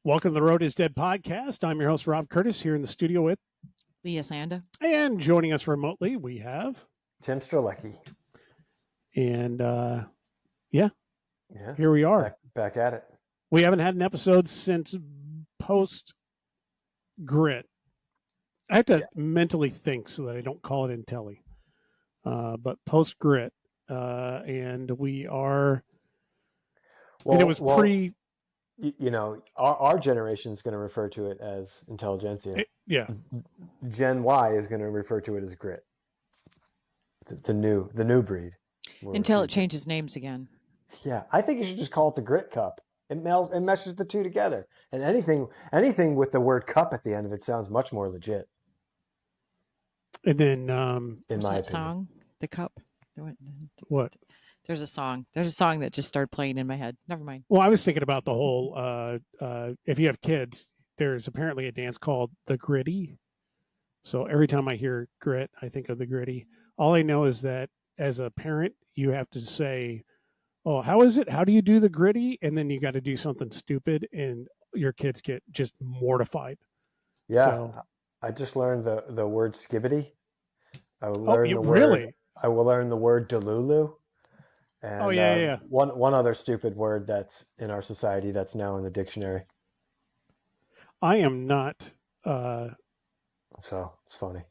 Welcome to the Road is Dead podcast. I'm your host, Rob Curtis, here in the studio with Leah Sanda. And joining us remotely, we have Tim Strelecki. And here we are. Back at it. We haven't had an episode since post grit. I have to mentally think so that I don't call it Intelli. But post grit. And we are. Well, and it was pre. You know, our generation is going to refer to it as intelligentsia. Gen Y is going to refer to it as grit. The new breed. Until it changes names again. Yeah, I think you should just call it the Grit Cup. It meshes the two together. And anything with the word cup at the end of it sounds much more legit. And then in my opinion. Song, The Cup. What? There's a song that just started playing in my head. Never mind. Well, I was thinking about the whole, if you have kids, there's apparently a dance called the Gritty. So every time I hear grit, I think of the Gritty. All I know is that as a parent, you have to say, oh, how is it? How do you do the Gritty? And then you got to do something stupid and your kids get just mortified. Yeah. So, I just learned the word skibbity. I will learn the word delulu. And, One other stupid word that's in our society that's now in the dictionary. I am not. So it's funny.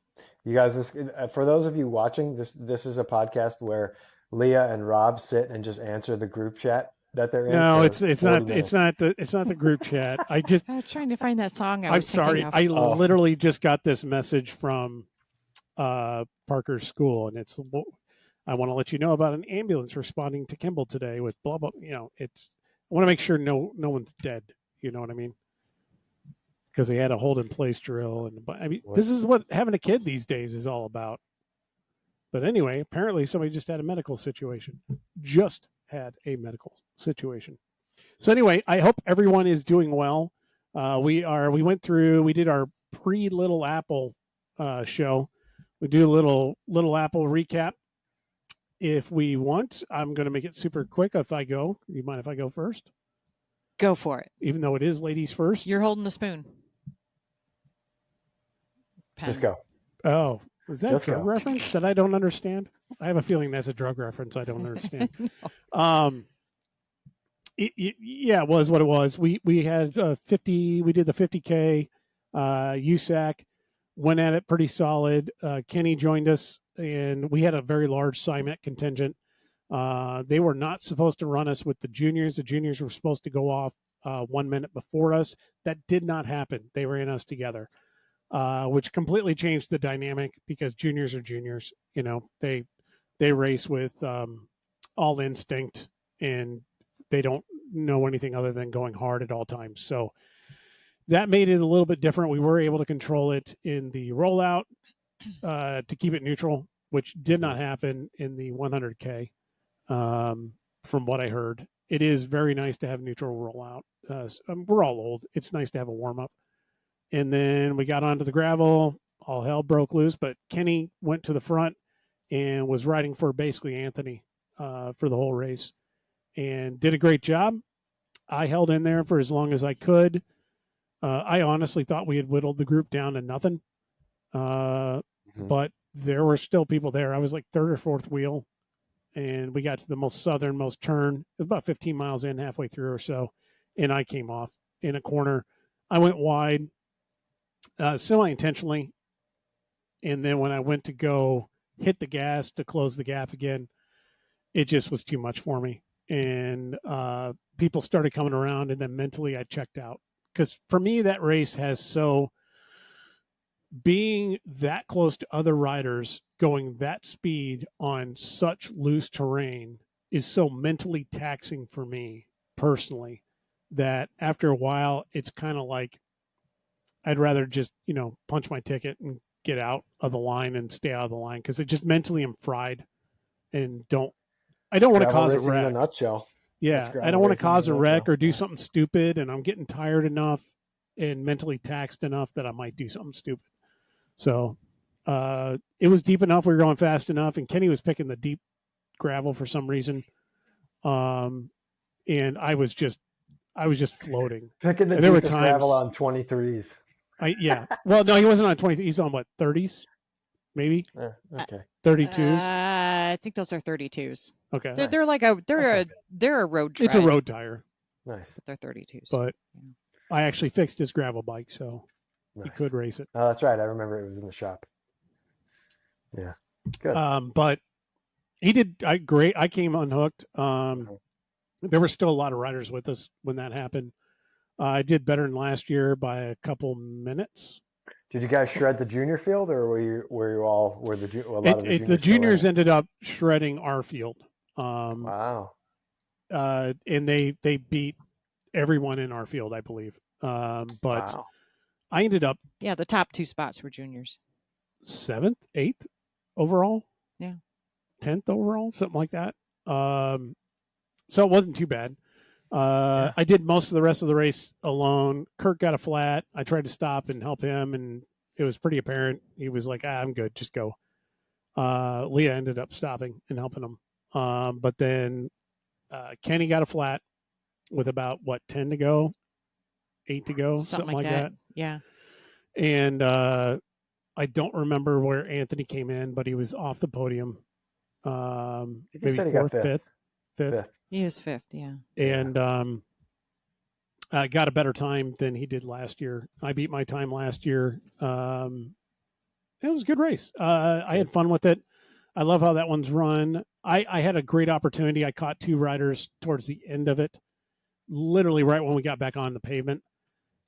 You guys, for those of you watching, this is a podcast where Leah and Rob sit and just answer the group chat that they're in. No, it's not the group chat. I was trying to find that song. I'm sorry. I literally just got this message from Parker's school, and it's. I want to let you know about an ambulance responding to Kimball today with blah blah. You know, I want to make sure no one's dead. You know what I mean? Because they had a hold in place drill, and this is what having a kid these days is all about. But anyway, apparently somebody just had a medical situation. So anyway, I hope everyone is doing well. We did our pre-Little Apple show. We do a little Apple recap. If we want, I'm going to make it super quick. You mind if I go first? Go for it. Even though it is ladies first. You're holding the spoon. Pen. Just go. Oh, is that a drug reference that I don't understand? I have a feeling that's a drug reference I don't understand. No. It was what it was. We had 50. We did the 50K. USAC went at it pretty solid. Kenny joined us. And we had a very large CIMET contingent. They were not supposed to run us with the juniors. The juniors were supposed to go off 1 minute before us. That did not happen. They ran us together, which completely changed the dynamic because juniors are juniors. You know, they race with all instinct and they don't know anything other than going hard at all times. So that made it a little bit different. We were able to control it in the rollout. To keep it neutral, which did not happen in the 100K. From what I heard, it is very nice to have neutral rollout. We're all old. It's nice to have a warm up. And then we got onto the gravel. All hell broke loose, but Kenny went to the front and was riding for basically Anthony for the whole race and did a great job. I held in there for as long as I could. I honestly thought we had whittled the group down to nothing. But there were still people there. I was like third or fourth wheel, and we got to the most southernmost turn. It was about 15 miles in, halfway through or so, and I came off in a corner. I went wide, semi-intentionally, and then when I went to go hit the gas to close the gap again, it just was too much for me. And people started coming around, and then mentally I checked out. Because for me, that race has being that close to other riders going that speed on such loose terrain is so mentally taxing for me personally that after a while it's kind of like I'd rather just punch my ticket and get out of the line and stay out of the line because it just mentally I'm fried and I don't want to cause a wreck. In a nutshell. Yeah, I don't want to cause a wreck or do something stupid, and I'm getting tired enough and mentally taxed enough that I might do something stupid. So it was deep enough. We were going fast enough, and Kenny was picking the deep gravel for some reason. And I was I was just floating. Picking the And there were deepest times gravel on 23s. Well, no, he wasn't on 20. He's on what, 30s, maybe Okay. 32s. I think those are 32s. Okay, they're like a they're a road tread. It's a road tire. Nice. But they're 32s. But I actually fixed his gravel bike, so he could race it. Oh, that's right. I remember it was in the shop. Yeah, good. But he did great. I came unhooked. There were still a lot of riders with us when that happened. I did better than last year by a couple minutes. Did you guys shred the junior field, or were the juniors ended up shredding our field? Wow. And they beat everyone in our field, I believe. But wow. I ended up the top 2 spots were juniors. 7th, 8th overall. Yeah. 10th overall, something like that. So it wasn't too bad. I did most of the rest of the race alone. Kurt got a flat. I tried to stop and help him, and it was pretty apparent. He was like, I'm good, just go. Leah ended up stopping and helping him. But then Kenny got a flat with about, 10 to go? 8 to go? Something like that. Yeah. And I don't remember where Anthony came in, but he was off the podium. Maybe 4th, 5th. He was 5th, yeah. And I got a better time than he did last year. I beat my time last year. It was a good race. I had fun with it. I love how that one's run. I had a great opportunity. I caught 2 riders towards the end of it, literally right when we got back on the pavement.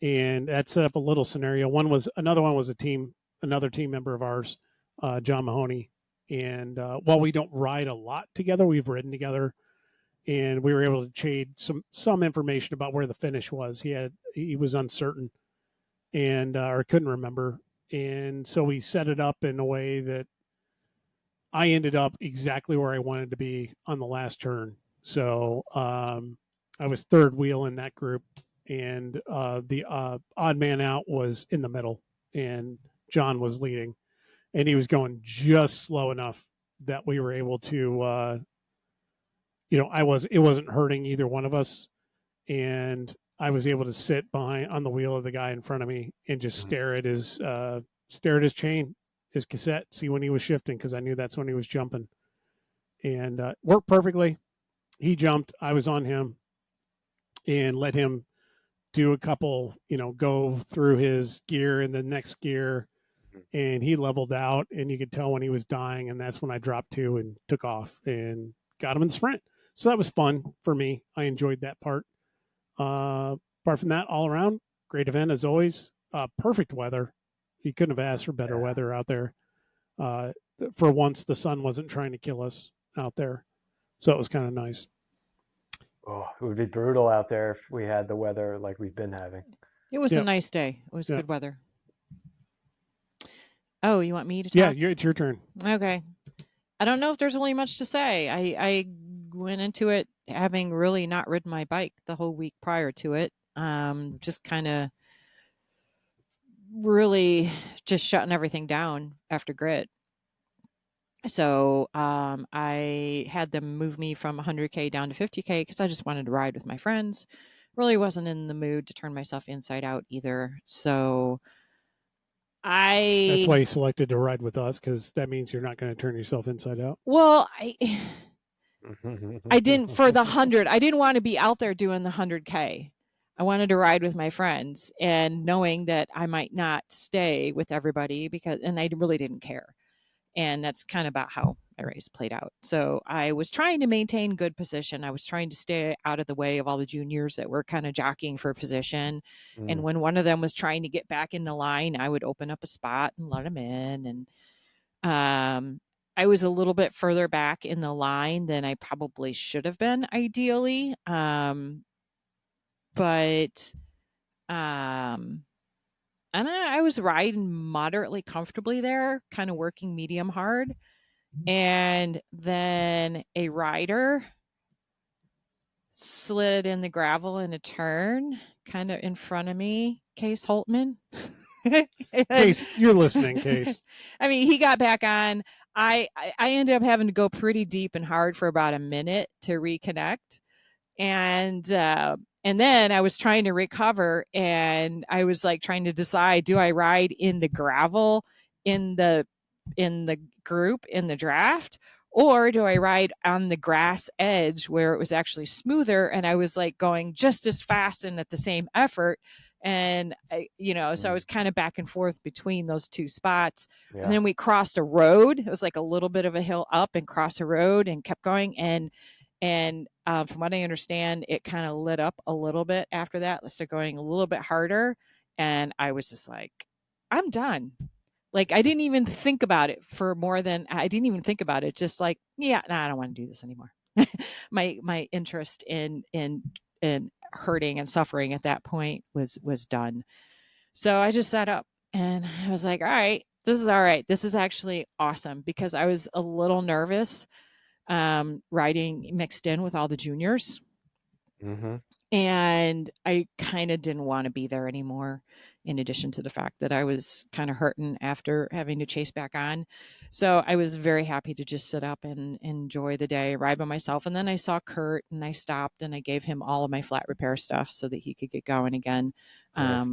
And that set up a little scenario. Another one was another team member of ours, John Mahoney. And while we don't ride a lot together, we've ridden together. And we were able to trade some information about where the finish was. He was uncertain and or couldn't remember, and so we set it up in a way that I ended up exactly where I wanted to be on the last turn. So I was third wheel in that group, and the odd man out was in the middle, and John was leading, and he was going just slow enough that we were able to. It wasn't hurting either one of us. And I was able to sit behind on the wheel of the guy in front of me and just stare at his chain, his cassette, see when he was shifting, because I knew that's when he was jumping. And worked perfectly. He jumped. I was on him and let him do a couple, go through his gear and the next gear. And he leveled out, and you could tell when he was dying. And that's when I dropped 2 and took off and got him in the sprint. So that was fun for me. I enjoyed that part. Apart from that, all around, great event as always. Perfect weather. You couldn't have asked for better weather out there. For once, the sun wasn't trying to kill us out there. So it was kind of nice. Oh, it would be brutal out there if we had the weather like we've been having. It was a nice day. It was good weather. Oh, you want me to talk? Yeah, it's your turn. Okay. I don't know if there's really much to say. I went into it having really not ridden my bike the whole week prior to it. Just kind of really just shutting everything down after grit. So I had them move me from 100K down to 50K because I just wanted to ride with my friends. Really wasn't in the mood to turn myself inside out either. So that's why you selected to ride with us, because that means you're not going to turn yourself inside out. Well, I didn't for the 100. I didn't want to be out there doing the 100K. I wanted to ride with my friends, and knowing that I might not stay with everybody and I really didn't care. And that's kind of about how my race played out. So I was trying to maintain good position. I was trying to stay out of the way of all the juniors that were kind of jockeying for position. And when one of them was trying to get back in the line, I would open up a spot and let them in. And I was a little bit further back in the line than I probably should have been ideally. But and I was riding moderately comfortably there, kind of working medium hard. And then a rider slid in the gravel in a turn, kind of in front of me, Case Holtman. Case, you're listening, Case. I mean, he got back on. I ended up having to go pretty deep and hard for about a minute to reconnect. And And then I was trying to recover, and I was like trying to decide, do I ride in the gravel in the group in the draft, or do I ride on the grass edge where it was actually smoother, and I was like going just as fast and at the same effort. And so I was kind of back and forth between those two spots. Yeah. And then we crossed a road. It was like a little bit of a hill up, and crossed a road and kept going. And from what I understand, it kind of lit up a little bit after that. Let's start going a little bit harder. And I was just like, I'm done. Like, I didn't even think about it I didn't even think about it. Just like, yeah, no, I don't want to do this anymore. my interest in hurting and suffering at that point was done. So I just sat up and I was like, all right. This is actually awesome, because I was a little nervous riding mixed in with all the juniors. Mm-hmm. And I kind of didn't want to be there anymore, in addition to the fact that I was kind of hurting after having to chase back on. So I was very happy to just sit up and enjoy the day, ride by myself. And then I saw Kurt, and I stopped and I gave him all of my flat repair stuff so that he could get going again. Nice.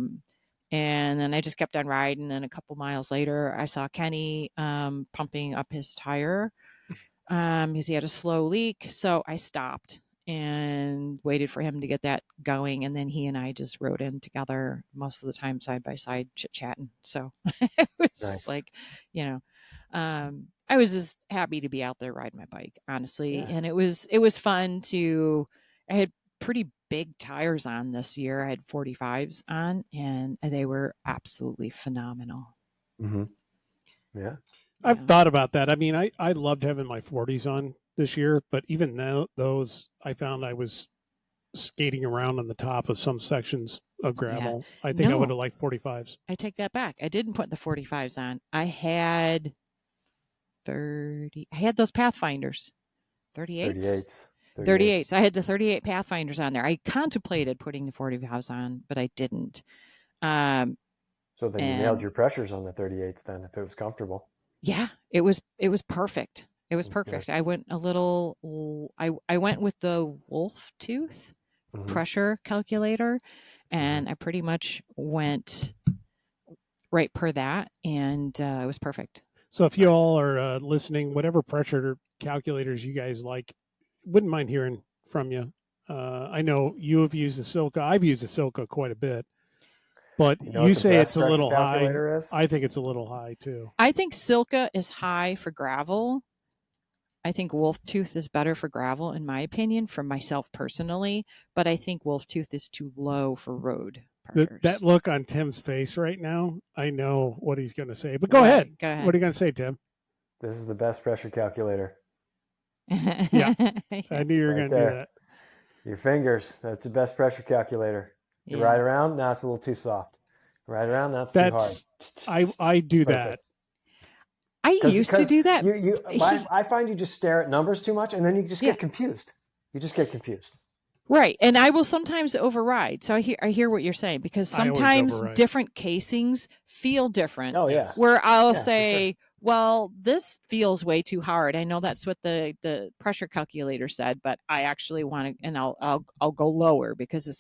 And then I just kept on riding. And a couple miles later, I saw Kenny pumping up his tire because he had a slow leak. So I stopped and waited for him to get that going. And then he and I just rode in together most of the time, side by side, chit-chatting. So it was Nice. like, I was just happy to be out there riding my bike, honestly. Yeah. And it was fun I had pretty big tires on this year. I had 45s on, and they were absolutely phenomenal. Mm-hmm. Yeah. I've thought about that. I mean, I loved having my 40s on this year, but even though those, I found I was skating around on the top of some sections of gravel. Yeah. I think I would have liked 45s. I take that back. I didn't put the 45s on. I had those Pathfinders. 38s. 38s. I had the 38 Pathfinders on there. I contemplated putting the 45s on, but I didn't. So then you nailed your pressures on the 38s then, if it was comfortable. Yeah, it was perfect. It was perfect. Good. I went I went with the Wolf Tooth pressure calculator, and I pretty much went right per that, and it was perfect. So if you all are listening, whatever pressure calculators you guys like, wouldn't mind hearing from you. I know you have used the Silca. I've used the Silca quite a bit. But you say it's a little high. I think it's a little high too. I think Silca is high for gravel. I think Wolf Tooth is better for gravel, in my opinion, for myself personally. But I think Wolf Tooth is too low for road pressures. That look on Tim's face right now, I know what he's going to say. But go ahead. What are you going to say, Tim? This is the best pressure calculator. Yeah, I knew you were going to do that. Your fingers, that's the best pressure calculator. You ride around, now it's a little too soft. Ride around, now it's too hard. I do that. I used to do that. I find you just stare at numbers too much, and then you just get confused. You just get confused. Right, and I will sometimes override. So I hear what you're saying, because sometimes different casings feel different. Oh yeah. Where I'll say, well, this feels way too hard. I know that's what the pressure calculator said, but I actually want to, and I'll go lower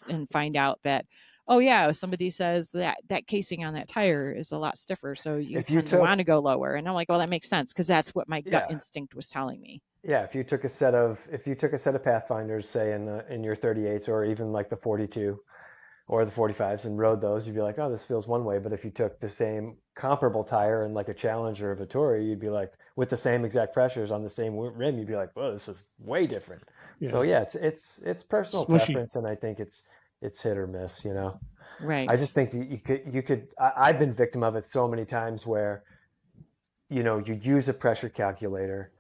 and find out that, oh yeah, somebody says that casing on that tire is a lot stiffer, so you tend to want to go lower. And I'm like, well, that makes sense, because that's what my gut instinct was telling me. Yeah, if you took a set of Pathfinders, say in your 38s, or even like the 42 or the 45s, and rode those, you'd be like, oh, this feels one way. But if you took the same comparable tire in like a Challenger or a Vittori, you'd be like, with the same exact pressures on the same rim, you'd be like, whoa, this is way different. Yeah. So yeah, it's personal preference, and I think it's hit or miss, you know. Right. I just think you could. I've been victim of it so many times where, you use a pressure calculator,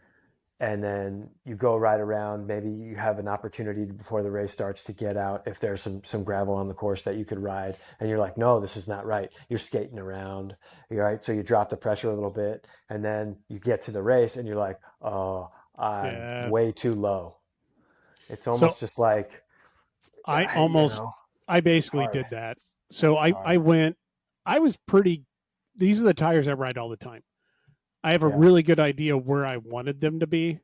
and then you go ride around. Maybe you have an opportunity before the race starts to get out, if there's some gravel on the course that you could ride, and you're like, no, this is not right. You're skating around, right? So you drop the pressure a little bit, and then you get to the race, and you're like, oh, I'm way too low. It's almost just like, I basically did that. So I was pretty, these are the tires I ride all the time. I have a really good idea where I wanted them to be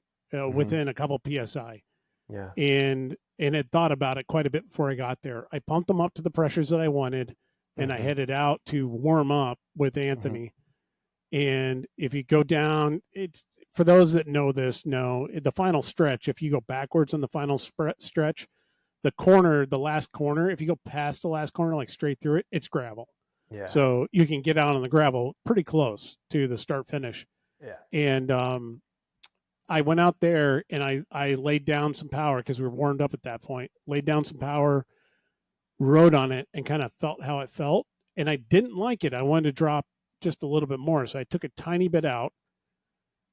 within a couple PSI. Yeah. and had thought about it quite a bit before I got there. I pumped them up to the pressures that I wanted, and I headed out to warm up with Anthony. And if you go down, it's, for those that know this, know the final stretch. If you go backwards on the final stretch, the last corner, if you go past the last corner, like straight through it, it's gravel. Yeah. So you can get out on the gravel pretty close to the start finish. Yeah. And I went out there and I laid down some power because we were warmed up at that point. Laid down some power, rode on it, and kind of felt how it felt. And I didn't like it. I wanted to drop just a little bit more. So I took a tiny bit out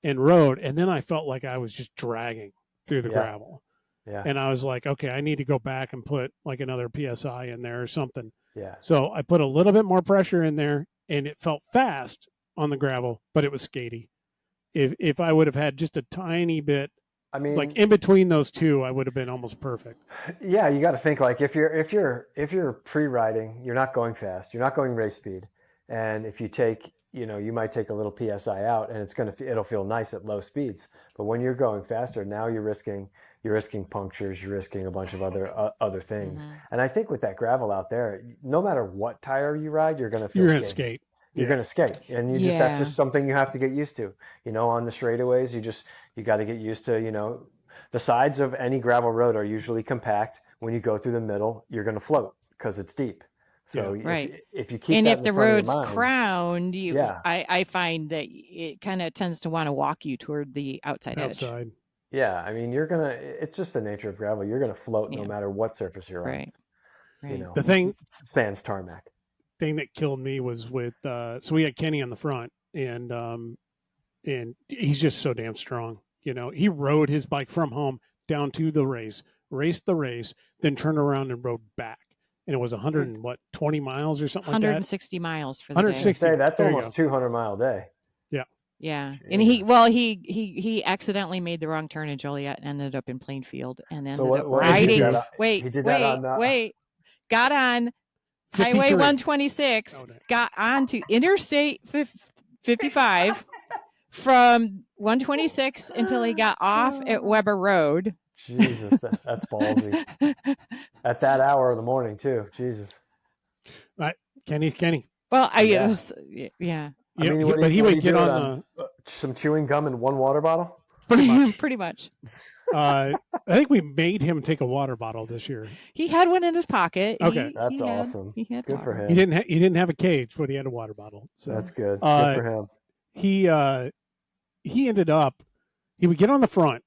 and rode. And then I felt like I was just dragging through the gravel. Yeah. And I was like, okay, I need to go back and put like another PSI in there or something. Yeah. So I put a little bit more pressure in there, and it felt fast on the gravel, but it was skatey. If I would have had just a tiny bit, I mean, like in between those two, I would have been almost perfect. Yeah, you got to think like if you're pre-riding, you're not going fast, you're not going race speed, and if you take, you might take a little PSI out, and it'll feel nice at low speeds. But when you're going faster, now you're risking punctures, you're risking a bunch of other things. And I think with that gravel out there, no matter what tire you ride, you're gonna skate. You're going to skate, and that's just something you have to get used to. On the straightaways, you got to get used to, the sides of any gravel road are usually compact. When you go through the middle, you're going to float because it's deep. So if you keep and that if in the front of your road's mind, crowned, I find that it kind of tends to want to walk you toward the outside edge. Yeah, I mean, it's just the nature of gravel. You're going to float no matter what surface you're on. Right. The thing, sans tarmac. Thing that killed me was with so we had Kenny on the front, and he's just so damn strong. He rode his bike from home down to the race, raced the race, then turned around and rode back. And it was 120 miles or something like that. 160 miles for the 160. Day. That's almost 200-mile day. Yeah. Yeah. And he accidentally made the wrong turn in Joliet and ended up in Plainfield and ended up riding. Wait. Got on Highway 126, got onto Interstate 55 from 126 until he got off at Weber Road. Jesus, that's ballsy. At that hour of the morning, too. Jesus. Kenny. Well, it was, yeah. I mean, but he would get on some chewing gum and one water bottle? Pretty much. I think we made him take a water bottle this year. He had one in his pocket. Okay, that's awesome. He had good water. for him. He didn't have a cage, but he had a water bottle. So that's good. Good for him. He ended up. He would get on the front,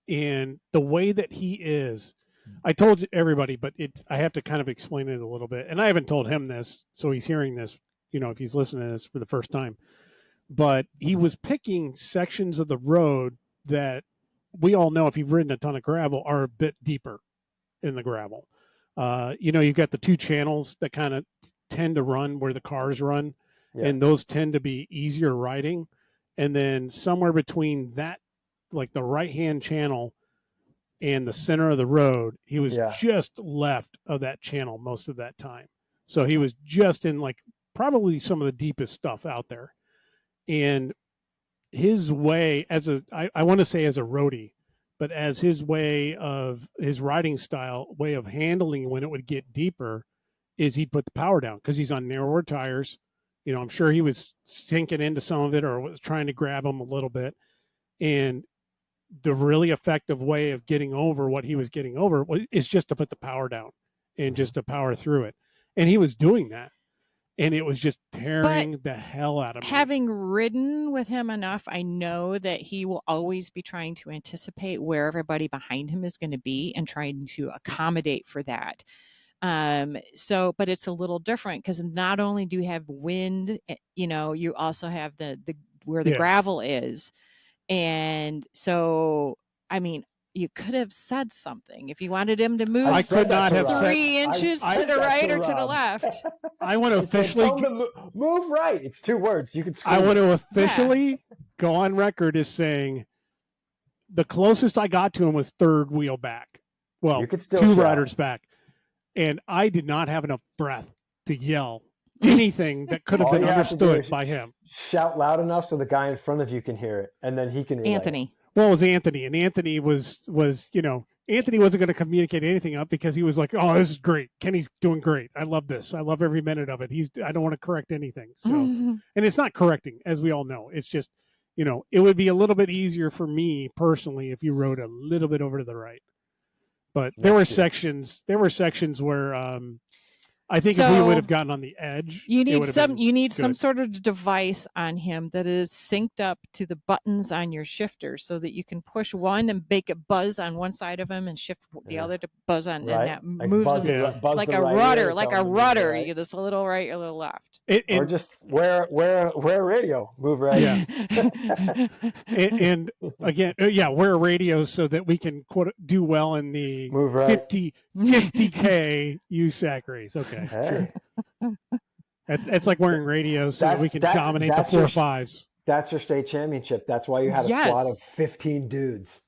and the way that he is, I told everybody, but I have to kind of explain it a little bit, and I haven't told him this, so he's hearing this. If he's listening to this for the first time, but he was picking sections of the road that we all know, if you've ridden a ton of gravel, are a bit deeper in the gravel. You've got the two channels that kind of tend to run where the cars run, and those tend to be easier riding. And then somewhere between that, like the right-hand channel and the center of the road, he was just left of that channel most of that time. So he was just in like probably some of the deepest stuff out there. And his way I want to say as a roadie, but as his way of his riding style, way of handling when it would get deeper, is he'd put the power down because he's on narrower tires. I'm sure he was sinking into some of it or was trying to grab them a little bit. And the really effective way of getting over what he was getting over is just to put the power down and just to power through it. And he was doing that. And it was just tearing the hell out of me. Having ridden with him enough, I know that he will always be trying to anticipate where everybody behind him is going to be and trying to accommodate for that. But it's a little different because not only do you have wind, you also have the where the gravel is. And so, I mean, you could have said something if you wanted him to move. I could not have 3 inches to the right or to the left. I want to officially move right. It's 2 words. You can. I want to officially go on record as saying the closest I got to him was third wheel back. Well, you could still 2 riders back, and I did not have enough breath to yell anything that could have been understood by him. Shout loud enough so the guy in front of you can hear it, and then he can relay. Anthony. Well, it was Anthony, and Anthony was Anthony wasn't going to communicate anything up because he was like, "Oh, this is great. Kenny's doing great. I love this. I love every minute of it. I don't want to correct anything." So, and it's not correcting, as we all know. It's just, it would be a little bit easier for me personally if you rode a little bit over to the right. But there were sections where I think if we would have gotten on the edge, you need some sort of device on him that is synced up to the buttons on your shifter, so that you can push one and make it buzz on one side of him and shift the other to buzz on, and that moves him like a rudder, Right. You get this a little right, a little left, or just wear a radio, move right. Yeah. and again, wear a radio so that we can do well in the move right. 50K USAC race. Okay. Hey. Sure. It's like wearing radios so that we can dominate the 4.5s. That's your state championship. That's why you had a squad of 15 dudes.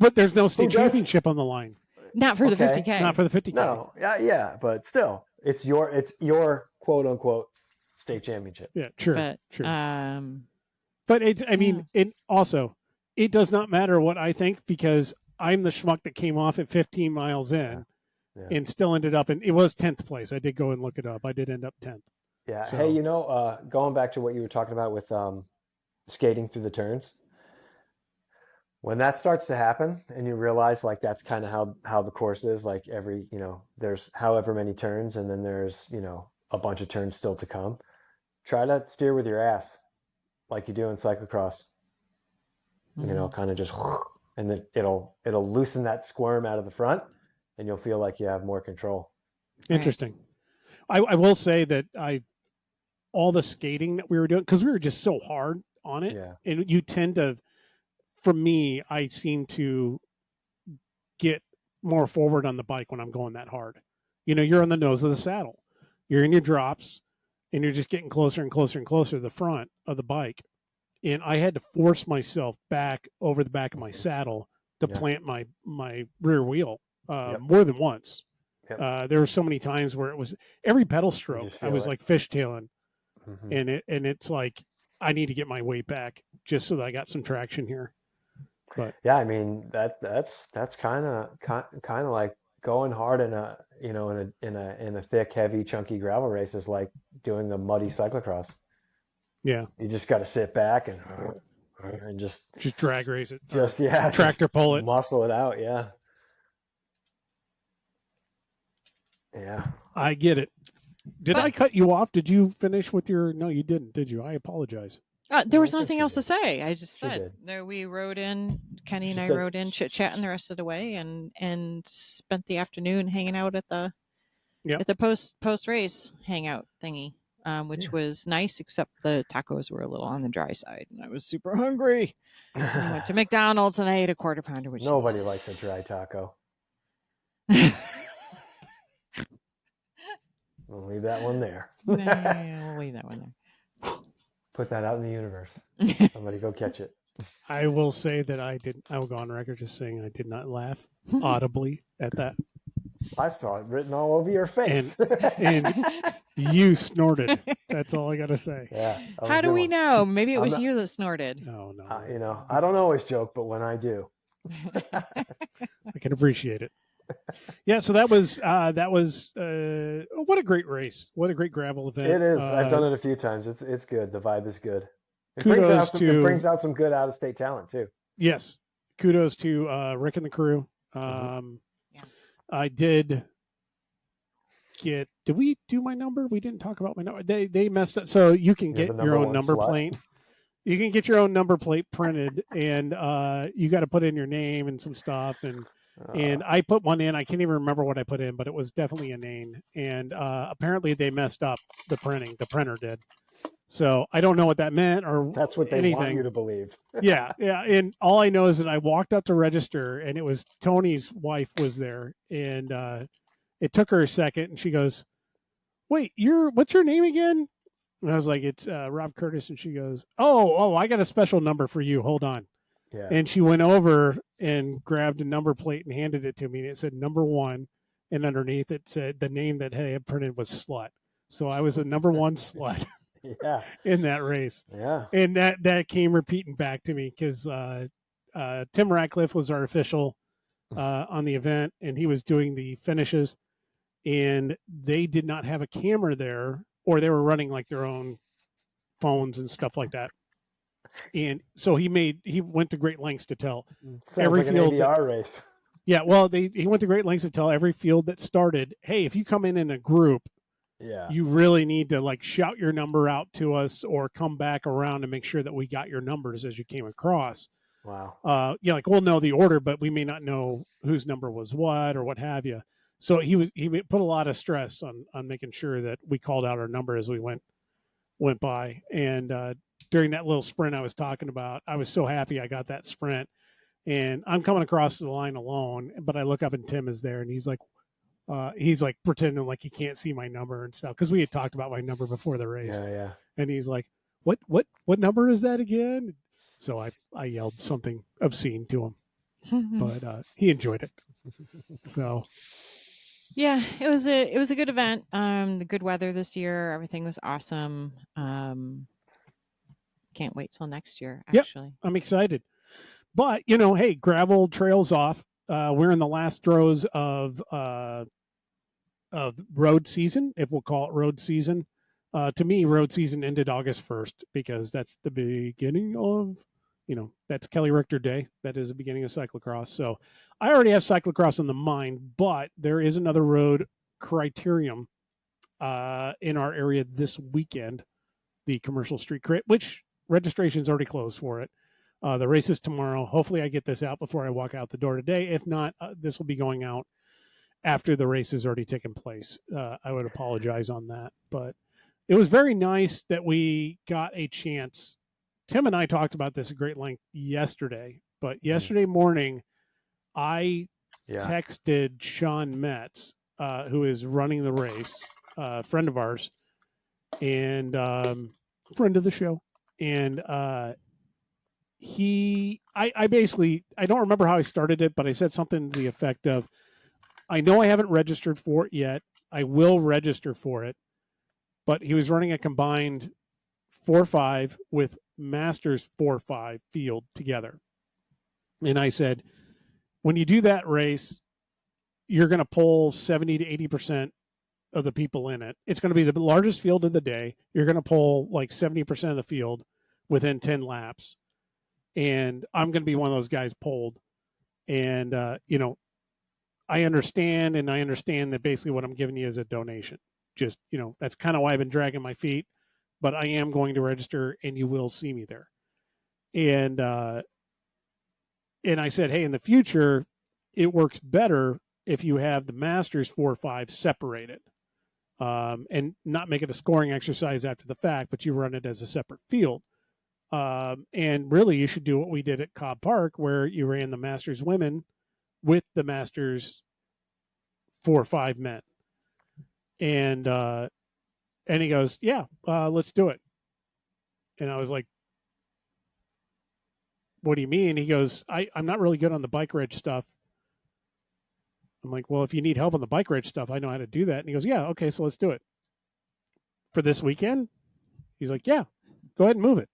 But there's no state championship on the line. Not for the 50K. Not for the 50K. No, yeah, but still, it's your quote unquote state championship. Yeah, true. But but it's it does not matter what I think, because I'm the schmuck that came off at 15 miles in. Yeah. And still ended up it was 10th place. I did go and look it up. I did end up 10th. Yeah. So. Hey, going back to what you were talking about with skating through the turns, when that starts to happen and you realize like that's kind of how the course is, like every, there's however many turns and then there's, a bunch of turns still to come. Try to steer with your ass like you do in cyclocross. Mm-hmm. Kind of just, and then it'll loosen that squirm out of the front. And you'll feel like you have more control. Interesting. Right. I will say that all the skating that we were doing, because we were just so hard on it, and you tend to, for me, I seem to get more forward on the bike when I'm going that hard. You're on the nose of the saddle. You're in your drops, and you're just getting closer and closer and closer to the front of the bike. And I had to force myself back over the back of my saddle to plant my rear wheel. More than once. Yep. There were so many times where it was every pedal stroke I was like fishtailing, and it's like I need to get my weight back just so that I got some traction here. But yeah, I mean that's kind of like going hard in a thick, heavy, chunky gravel race is like doing a muddy cyclocross. Yeah, you just got to sit back and just drag race it. Tractor pull it, muscle it out. Yeah, I get it. Did I cut you off? Did you finish with your? No, you didn't. Did you? I apologize. There was nothing else to say. I just said we rode in. Kenny and I rode in, chit chatting the rest of the way, and spent the afternoon hanging out at the post race hangout thingy, which was nice. Except the tacos were a little on the dry side, and I was super hungry. I went to McDonald's and I ate a quarter pounder with cheese. Nobody likes a dry taco. We'll leave that one there. We'll leave that one there. Put that out in the universe. Somebody go catch it. I will say that I will go on record just saying I did not laugh audibly at that. I saw it written all over your face. And you snorted. That's all I got to say. Yeah. How do we know? Maybe it was you that snorted. No. I don't always joke, but when I do. I can appreciate it. Yeah, so that was what a great race. What a great gravel event. It is. I've done it a few times. It's good. The vibe is good. It brings out some good out of state talent too. Yes. Kudos to Rick and the crew. I did we do my number? We didn't talk about my number. They messed up. So you can get your own number plate. You can get your own number plate printed, and you got to put in your name and some stuff, and I put one in. I can't even remember what I put in, but it was definitely a name. And apparently they messed up the printing. The printer did. So I don't know what that meant, or that's what they want you to believe. Yeah. And all I know is that I walked up to register, and it was Tony's wife was there, and it took her a second, and she goes, "Wait, what's your name again?" And I was like, "It's Rob Curtis," and she goes, "Oh, I got a special number for you. Hold on." Yeah. And she went over and grabbed a number plate and handed it to me, and it said number 1, and underneath it said the name that I had printed was Slut. So I was a number 1 slut. Yeah. in that race. Yeah. And that came repeating back to me because Tim Ratcliffe was our official on the event, and he was doing the finishes, and they did not have a camera there, or they were running like their own phones and stuff like that. And so he went to great lengths to tell Sounds every like an field ADR race. Yeah, well, he went to great lengths to tell every field that started, hey, if you come in a group, Yeah. you really need to like shout your number out to us or come back around and make sure that we got your numbers as you came across. Wow. Yeah, like we'll know the order, but we may not know whose number was what or what have you. So he put a lot of stress on making sure that we called out our number as we went by. And during that little sprint I was talking about, I was so happy I got that sprint. And I'm coming across the line alone, but I look up and Tim is there, and he's like pretending like he can't see my number and stuff because we had talked about my number before the race. Yeah, yeah. And he's like, "What number is that again?" So I yelled something obscene to him, but he enjoyed it. So yeah, it was a good event. The good weather this year, everything was awesome. Can't wait till next year. Actually, yep, I'm excited. But hey, gravel trails off. We're in the last throes of road season, if we'll call it road season. To me, road season ended August 1st because that's the beginning of, that's Kelly Richter Day. That is the beginning of cyclocross. So I already have cyclocross in the mind, but there is another road criterium in our area this weekend, the Commercial Street Crit, which registration is already closed for it. The race is tomorrow. Hopefully I get this out before I walk out the door today. If not, this will be going out after the race has already taken place. I would apologize on that, but it was very nice that we got a chance. Tim and I talked about this at great length yesterday, but yesterday morning I texted Sean Metz, who is running the race, a friend of ours and friend of the show. And I basically, I don't remember how I started it, but I said something to the effect of, I know I haven't registered for it yet. I will register for it. But he was running a combined 4-5 with Masters 4-5 field together. And I said, when you do that race, you're going to pull 70 to 80% of the people in it. It's going to be the largest field of the day. You're going to pull like 70% of the field within 10 laps. And I'm going to be one of those guys pulled. And, I understand that basically what I'm giving you is a donation. Just, that's kind of why I've been dragging my feet, but I am going to register and you will see me there. And I said, hey, in the future, it works better if you have the Masters 4-5 separated and not make it a scoring exercise after the fact, but you run it as a separate field. And really, you should do what we did at Cobb Park, where you ran the Masters women with the Masters 4-5 men. And he goes, yeah, let's do it. And I was like, what do you mean? He goes, I'm not really good on the bike reg stuff. I'm like, well, if you need help on the bike reg stuff, I know how to do that. And he goes, yeah, okay, so let's do it. For this weekend? He's like, yeah, go ahead and move it.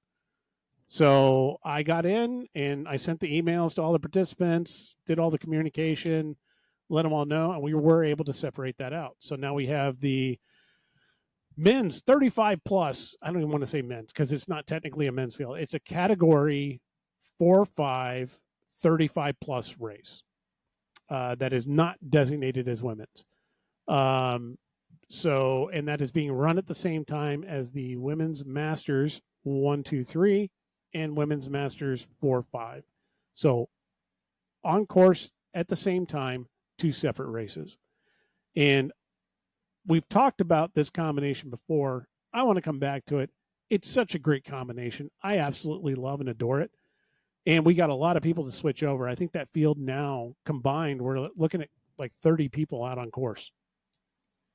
So I got in and I sent the emails to all the participants, did all the communication, let them all know, and we were able to separate that out. So now we have the men's 35 plus. I don't even want to say men's because it's not technically a men's field. It's a category 4-5, 35 plus race that is not designated as women's. So, and that is being run at the same time as the women's Masters 1-2-3 and women's Masters 4-5. So, on course at the same time, two separate races. And we've talked about this combination before. I want to come back to it. It's such a great combination. I absolutely love and adore it. And we got a lot of people to switch over. I think that field now combined, we're looking at like 30 people out on course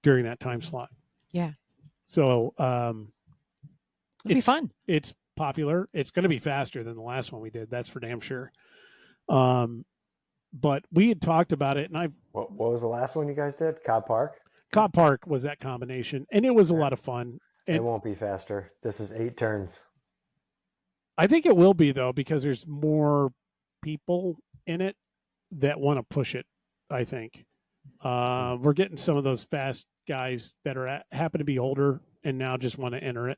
during that time slot. Yeah. So it'll be fun. It's popular. It's going to be faster than the last one we did. That's for damn sure. But we had talked about it, and What was the last one you guys did? Cobb Park? Cobb Park was that combination, and it was a lot of fun. It won't be faster. This is 8 turns. I think it will be, though, because there's more people in it that want to push it, I think. We're getting some of those fast guys that happen to be older and now just want to enter it.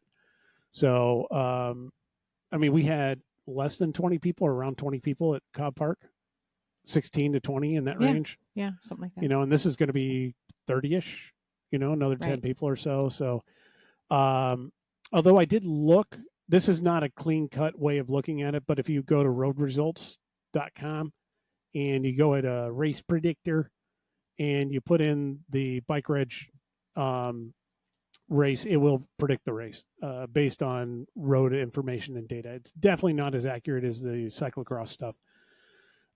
So, I mean, we had less than 20 people, or around 20 people at Cobb Park, 16 to 20 in that range. Yeah, something like that. You know, and this is going to be 30-ish, you know, another 10 people or so. So, although I did look, this is not a clean cut way of looking at it, but if you go to roadresults.com and you go at a race predictor and you put in the bike reg race, it will predict the race based on road information and data. It's definitely not as accurate as the cyclocross stuff.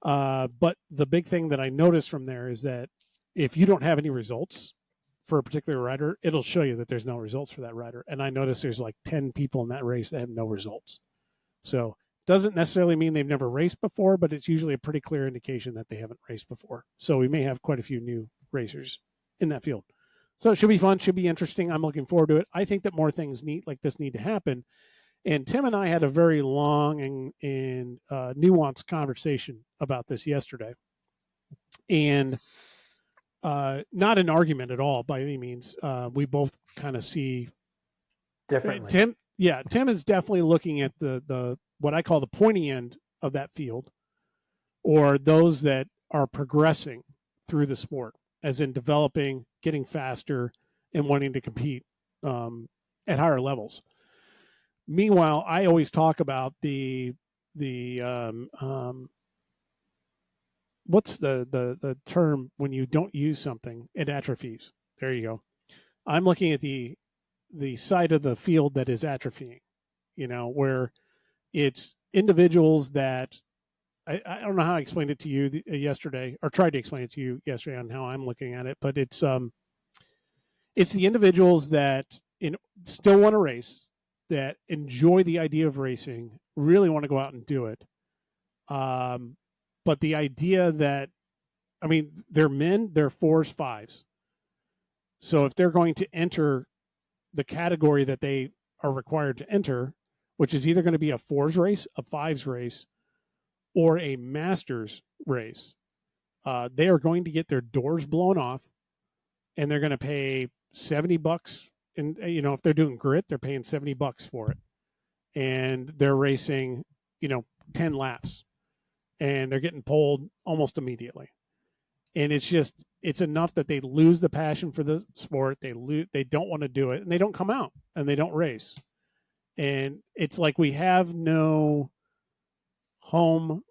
But the big thing that I noticed from there is that if you don't have any results for a particular rider, it'll show you that there's no results for that rider. And I noticed there's like 10 people in that race that have no results. So doesn't necessarily mean they've never raced before, but it's usually a pretty clear indication that they haven't raced before. So we may have quite a few new racers in that field. So it should be fun, should be interesting. I'm looking forward to it. I think that more things like this need to happen. And Tim and I had a very long and nuanced conversation about this yesterday. And not an argument at all by any means. We both kind of see differently. Tim is definitely looking at the what I call the pointy end of that field, or those that are progressing through the sport, as in developing, getting faster, and wanting to compete at higher levels. Meanwhile, I always talk about the what's the term when you don't use something, it atrophies. There you go. I'm looking at the side of the field that is atrophying, you know, where it's individuals that I don't know how I explained it to you yesterday, or tried to explain it to you yesterday on how I'm looking at it, but it's the individuals that still want to race, that enjoy the idea of racing, really want to go out and do it. But the idea that, I mean, they're men, they're 4s, 5s. So if they're going to enter the category that they are required to enter, which is either going to be a 4s race, a 5s race, or a masters race, they are going to get their doors blown off, and they're going to pay $70. And, you know, if they're doing grit, they're paying $70 for it. And they're racing, you know, 10 laps. And they're getting pulled almost immediately. And it's enough that they lose the passion for the sport. They don't want to do it, and they don't come out, and they don't race. And it's like we have no home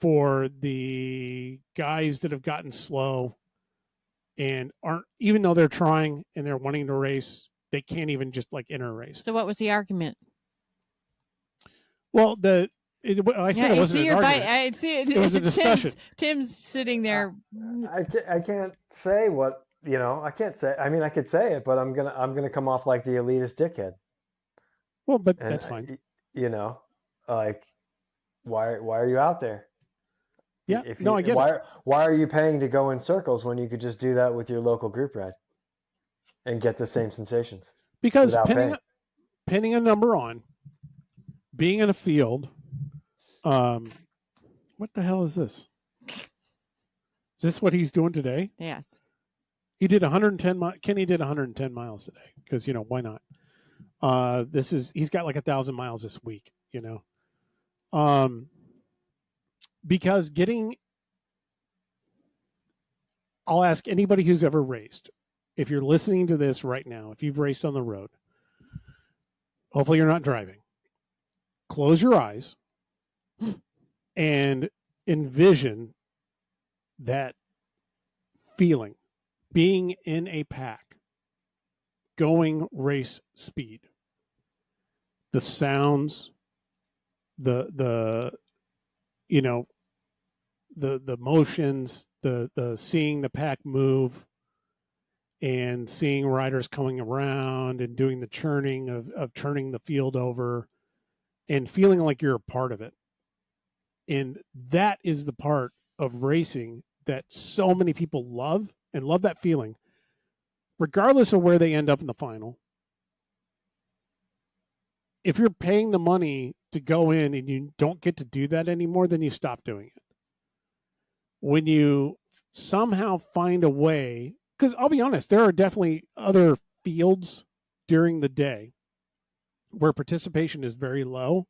for the guys that have gotten slow and aren't, even though they're trying and they're wanting to race, they can't even just like enter a race. So what was the argument? Well, I said it wasn't an argument. I see it. It was a discussion. Tim's sitting there. I can't say what, you know, I can't say. I mean, I could say it, but I'm gonna come off like the elitist dickhead. Well, but that's fine. You know, like, why are you out there? Yeah, I get it. Why are you paying to go in circles when you could just do that with your local group ride and get the same sensations? Because pinning a number on, being in a field, what the hell is this? Is this what he's doing today? Yes. He did 110 miles. Kenny did 110 miles today because, you know, why not? He's got like 1,000 miles this week, you know. Because I'll ask anybody who's ever raced, if you're listening to this right now, if you've raced on the road, hopefully you're not driving, close your eyes and envision that feeling, being in a pack, going race speed, the sounds, the you know, the motions, the seeing the pack move, and seeing riders coming around and doing the churning of turning the field over, and feeling like you're a part of it. And that is the part of racing that so many people love, and love that feeling, regardless of where they end up in the final, if you're paying the money to go in and you don't get to do that anymore, then you stop doing it. When you somehow find a way, because I'll be honest, there are definitely other fields during the day where participation is very low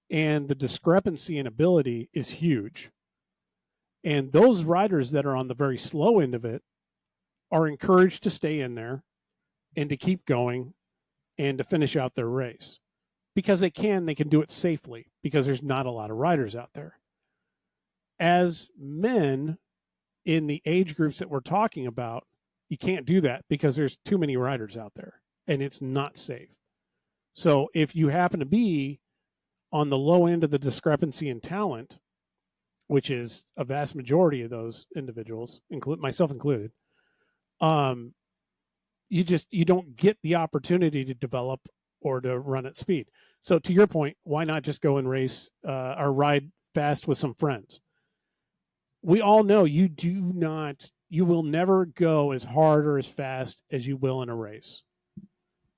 and the discrepancy in ability is huge. And those riders that are on the very slow end of it are encouraged to stay in there and to keep going and to finish out their race. Because they can do it safely because there's not a lot of riders out there. As men in the age groups that we're talking about, you can't do that because there's too many riders out there and it's not safe. So if you happen to be on the low end of the discrepancy in talent, which is a vast majority of those individuals, myself included, you don't get the opportunity to develop or to run at speed. So to your point, why not just go and race or ride fast with some friends? We all know you will never go as hard or as fast as you will in a race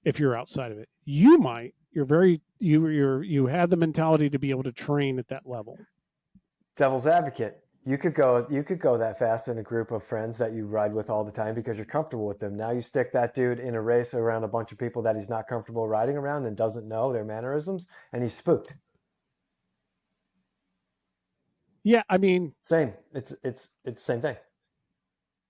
if you're outside of it. You might. You have the mentality to be able to train at that level. Devil's advocate. You could go that fast in a group of friends that you ride with all the time because you're comfortable with them. Now you stick that dude in a race around a bunch of people that he's not comfortable riding around and doesn't know their mannerisms, and he's spooked. Yeah, I mean, same. It's the same thing.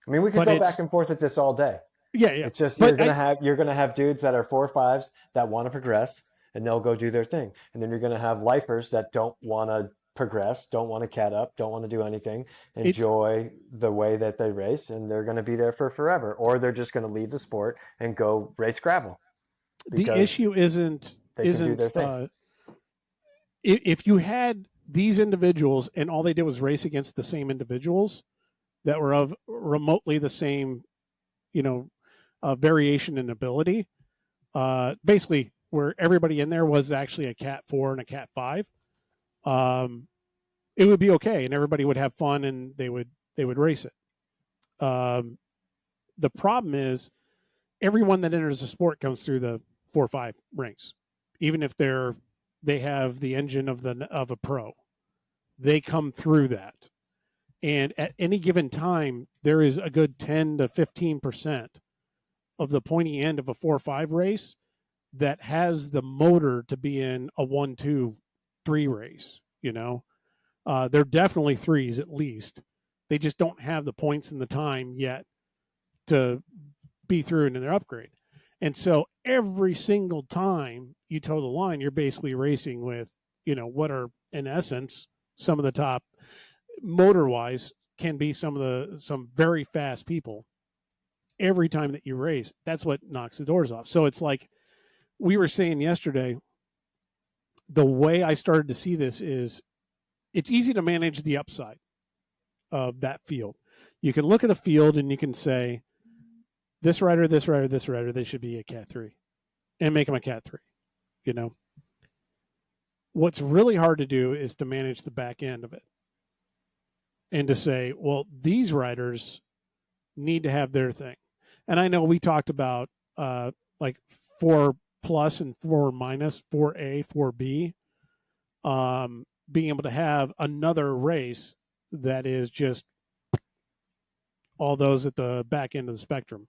I mean, we could go back and forth at this all day. Yeah. It's just you're gonna have dudes that are 4 or 5s that want to progress and they'll go do their thing, and then you're gonna have lifers that don't want to progress, don't want to cat up, don't want to do anything, enjoy the way that they race, and they're going to be there for forever, or they're just going to leave the sport and go race gravel. The issue isn't if you had these individuals and all they did was race against the same individuals that were of remotely the same, variation in ability, basically where everybody in there was actually a Cat 4 and a Cat 5. It would be okay, and everybody would have fun, and they would race it. The problem is, everyone that enters the sport comes through the 4 or 5 ranks, even if they have the engine of a pro. They come through that, and at any given time, there is a good 10 to 15% of the pointy end of a 4 or 5 race that has the motor to be in a 1, 2, 3 race. They're definitely 3s at least. They just don't have the points and the time yet to be through into their upgrade. And so every single time you toe the line, you're basically racing with, what are in essence some of the top motor-wise can be some very fast people. Every time that you race, that's what knocks the doors off. So it's like we were saying yesterday, the way I started to see this is it's easy to manage the upside of that field. You can look at the field and you can say, this rider, they should be a Cat 3 and make them a Cat 3. What's really hard to do is to manage the back end of it and to say, well, these riders need to have their thing. And I know we talked about like 4+ and 4- 4A, 4B, being able to have another race that is just all those at the back end of the spectrum.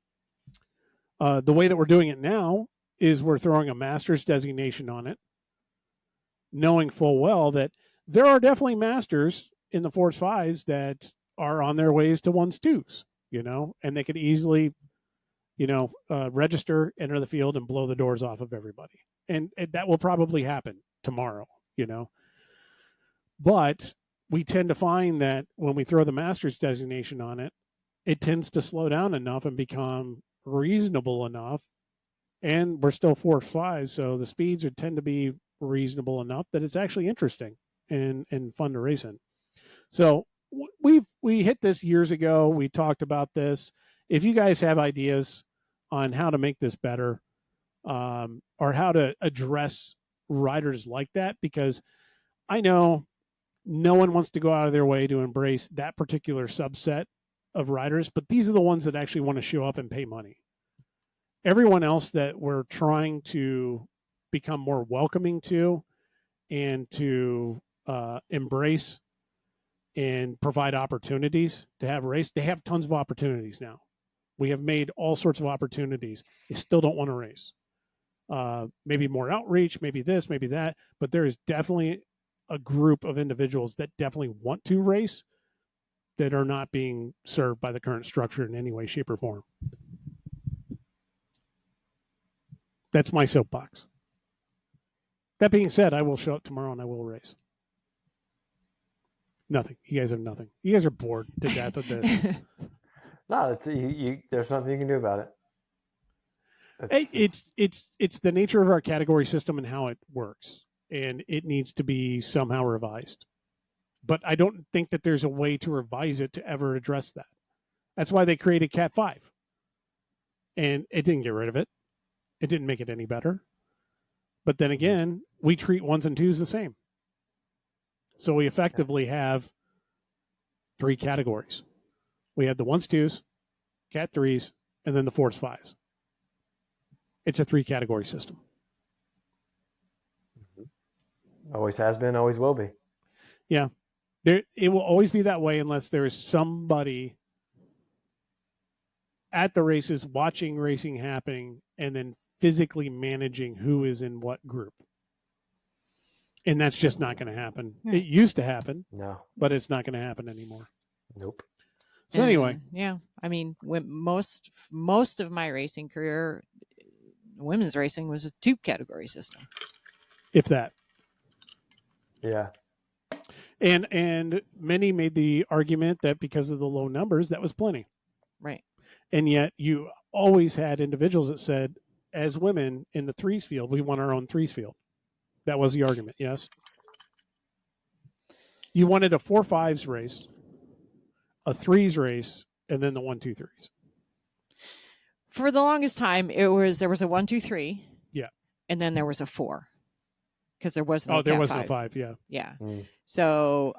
The way that we're doing it now is we're throwing a master's designation on it, knowing full well that there are definitely masters in the 4s, 5s that are on their ways to 1s, 2s, and they could easily, register, enter the field, and blow the doors off of everybody. And that will probably happen tomorrow, But we tend to find that when we throw the master's designation on it, it tends to slow down enough and become reasonable enough. And we're still 4s, 5s, so the speeds tend to be reasonable enough that it's actually interesting and fun to race in. So we hit this years ago. We talked about this. If you guys have ideas on how to make this better, or how to address riders like that, because I know no one wants to go out of their way to embrace that particular subset of riders, but these are the ones that actually want to show up and pay money. Everyone else that we're trying to become more welcoming to and to embrace and provide opportunities to have a race. They have tons of opportunities now. We have made all sorts of opportunities. They still don't want to race. Maybe more outreach, maybe this, maybe that, but there is definitely a group of individuals that definitely want to race that are not being served by the current structure in any way, shape, or form. That's my soapbox. That being said, I will show up tomorrow and I will race. Nothing. You guys have nothing. You guys are bored to death of this. No, there's nothing you can do about it. It's the nature of our category system and how it works, and it needs to be somehow revised. But I don't think that there's a way to revise it to ever address that. That's why they created Cat 5. And it didn't get rid of it. It didn't make it any better. But then again, we treat 1s and 2s the same. So we effectively have 3 categories. We have the 1s, 2s, Cat 3s, and then the 4s, 5s. It's a 3-category system. Always has been, always will be. Yeah. It will always be that way unless there is somebody at the races watching racing happening and then physically managing who is in what group. And that's just not going to happen. Yeah. It used to happen. No. But it's not going to happen anymore. Nope. So anyway. Yeah. I mean, most of my racing career, women's racing was a 2-category system. If that. Yeah. And many made the argument that because of the low numbers, that was plenty. Right. And yet you always had individuals that said, as women in the 3s field, we want our own 3s field. That was the argument, yes? You wanted a 4-5s race, a 3s race, and then the 1-2-3s. For the longest time, there was a 1-2-3. Yeah. And then there was a 4. Because there was no there Cat was 5. no 5, yeah. Yeah. So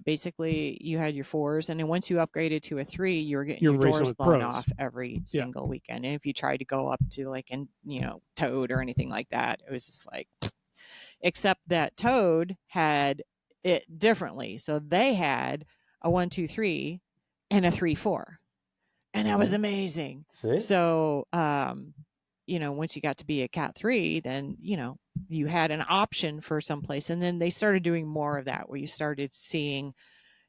basically you had your 4s, and then once you upgraded to a 3, you were getting your doors blown off every single weekend. And if you tried to go up to like Toad or anything like that, it was just like, except that Toad had it differently. So they had a 1-2-3 and a 3-4, and that was amazing. See? So once you got to be a Cat 3, then you had an option for someplace. And then they started doing more of that, where you started seeing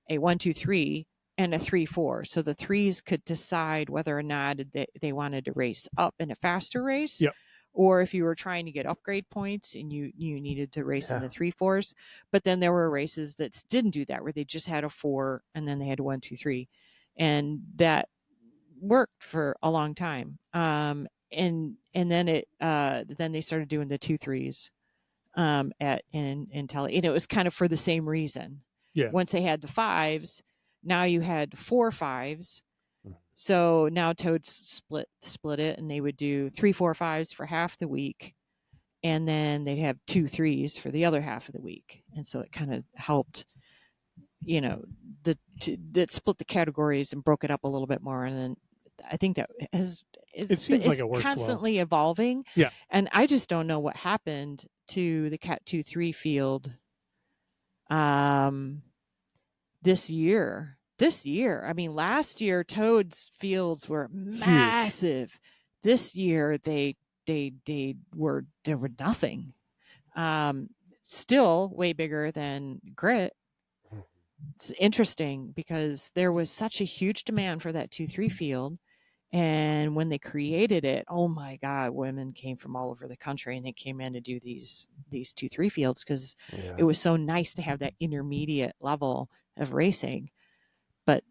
a 1-2-3 and a 3-4. So the 3s could decide whether or not they wanted to race up in a faster race. Yep. Or if you were trying to get upgrade points and you needed to race in the 3-4s. But then there were races that didn't do that, where they just had a 4 and then they had a 1-2-3. And that worked for a long time. And then then they started doing the 2-3s in Tele, and it was kind of for the same reason. Yeah. Once they had the 5s, now you had 4 5s. So now Toads split it, and they would do 3 4 5s for half the week, and then they'd have 2 3s for the other half of the week. And so it kind of helped, that split the categories and broke it up a little bit more. And then I think that it seems like it works constantly evolving. Yeah. And I just don't know what happened to the Cat 2-3 field this year. I mean, last year Toad's fields were massive. Huge. This year they were nothing. Still way bigger than Grit. It's interesting because there was such a huge demand for that 2-3 field. And when they created it, oh my God, women came from all over the country, and they came in to do these 2-3 fields because it was so nice to have that intermediate level of racing. But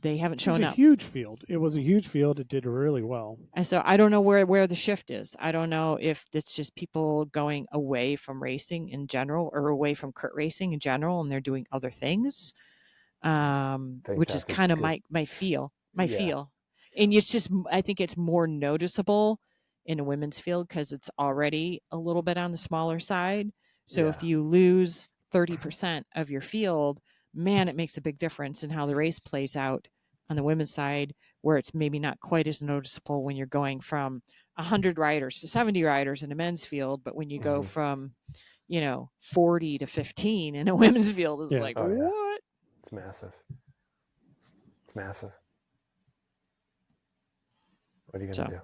they haven't shown up. It was a huge field. It was a huge field. It did really well. And so I don't know where the shift is. I don't know if it's just people going away from racing in general, or away from kart racing in general, and they're doing other things, which is kind of my feel. And it's just, I think it's more noticeable in a women's field because it's already a little bit on the smaller side. So if you lose 30% of your field, man, it makes a big difference in how the race plays out on the women's side. where it's maybe not quite as noticeable when you're going from 100 riders to 70 riders in a men's field, but when you go from 40 to 15 in a women's field, is like, what? Yeah. It's massive. It's massive. What are you gonna do?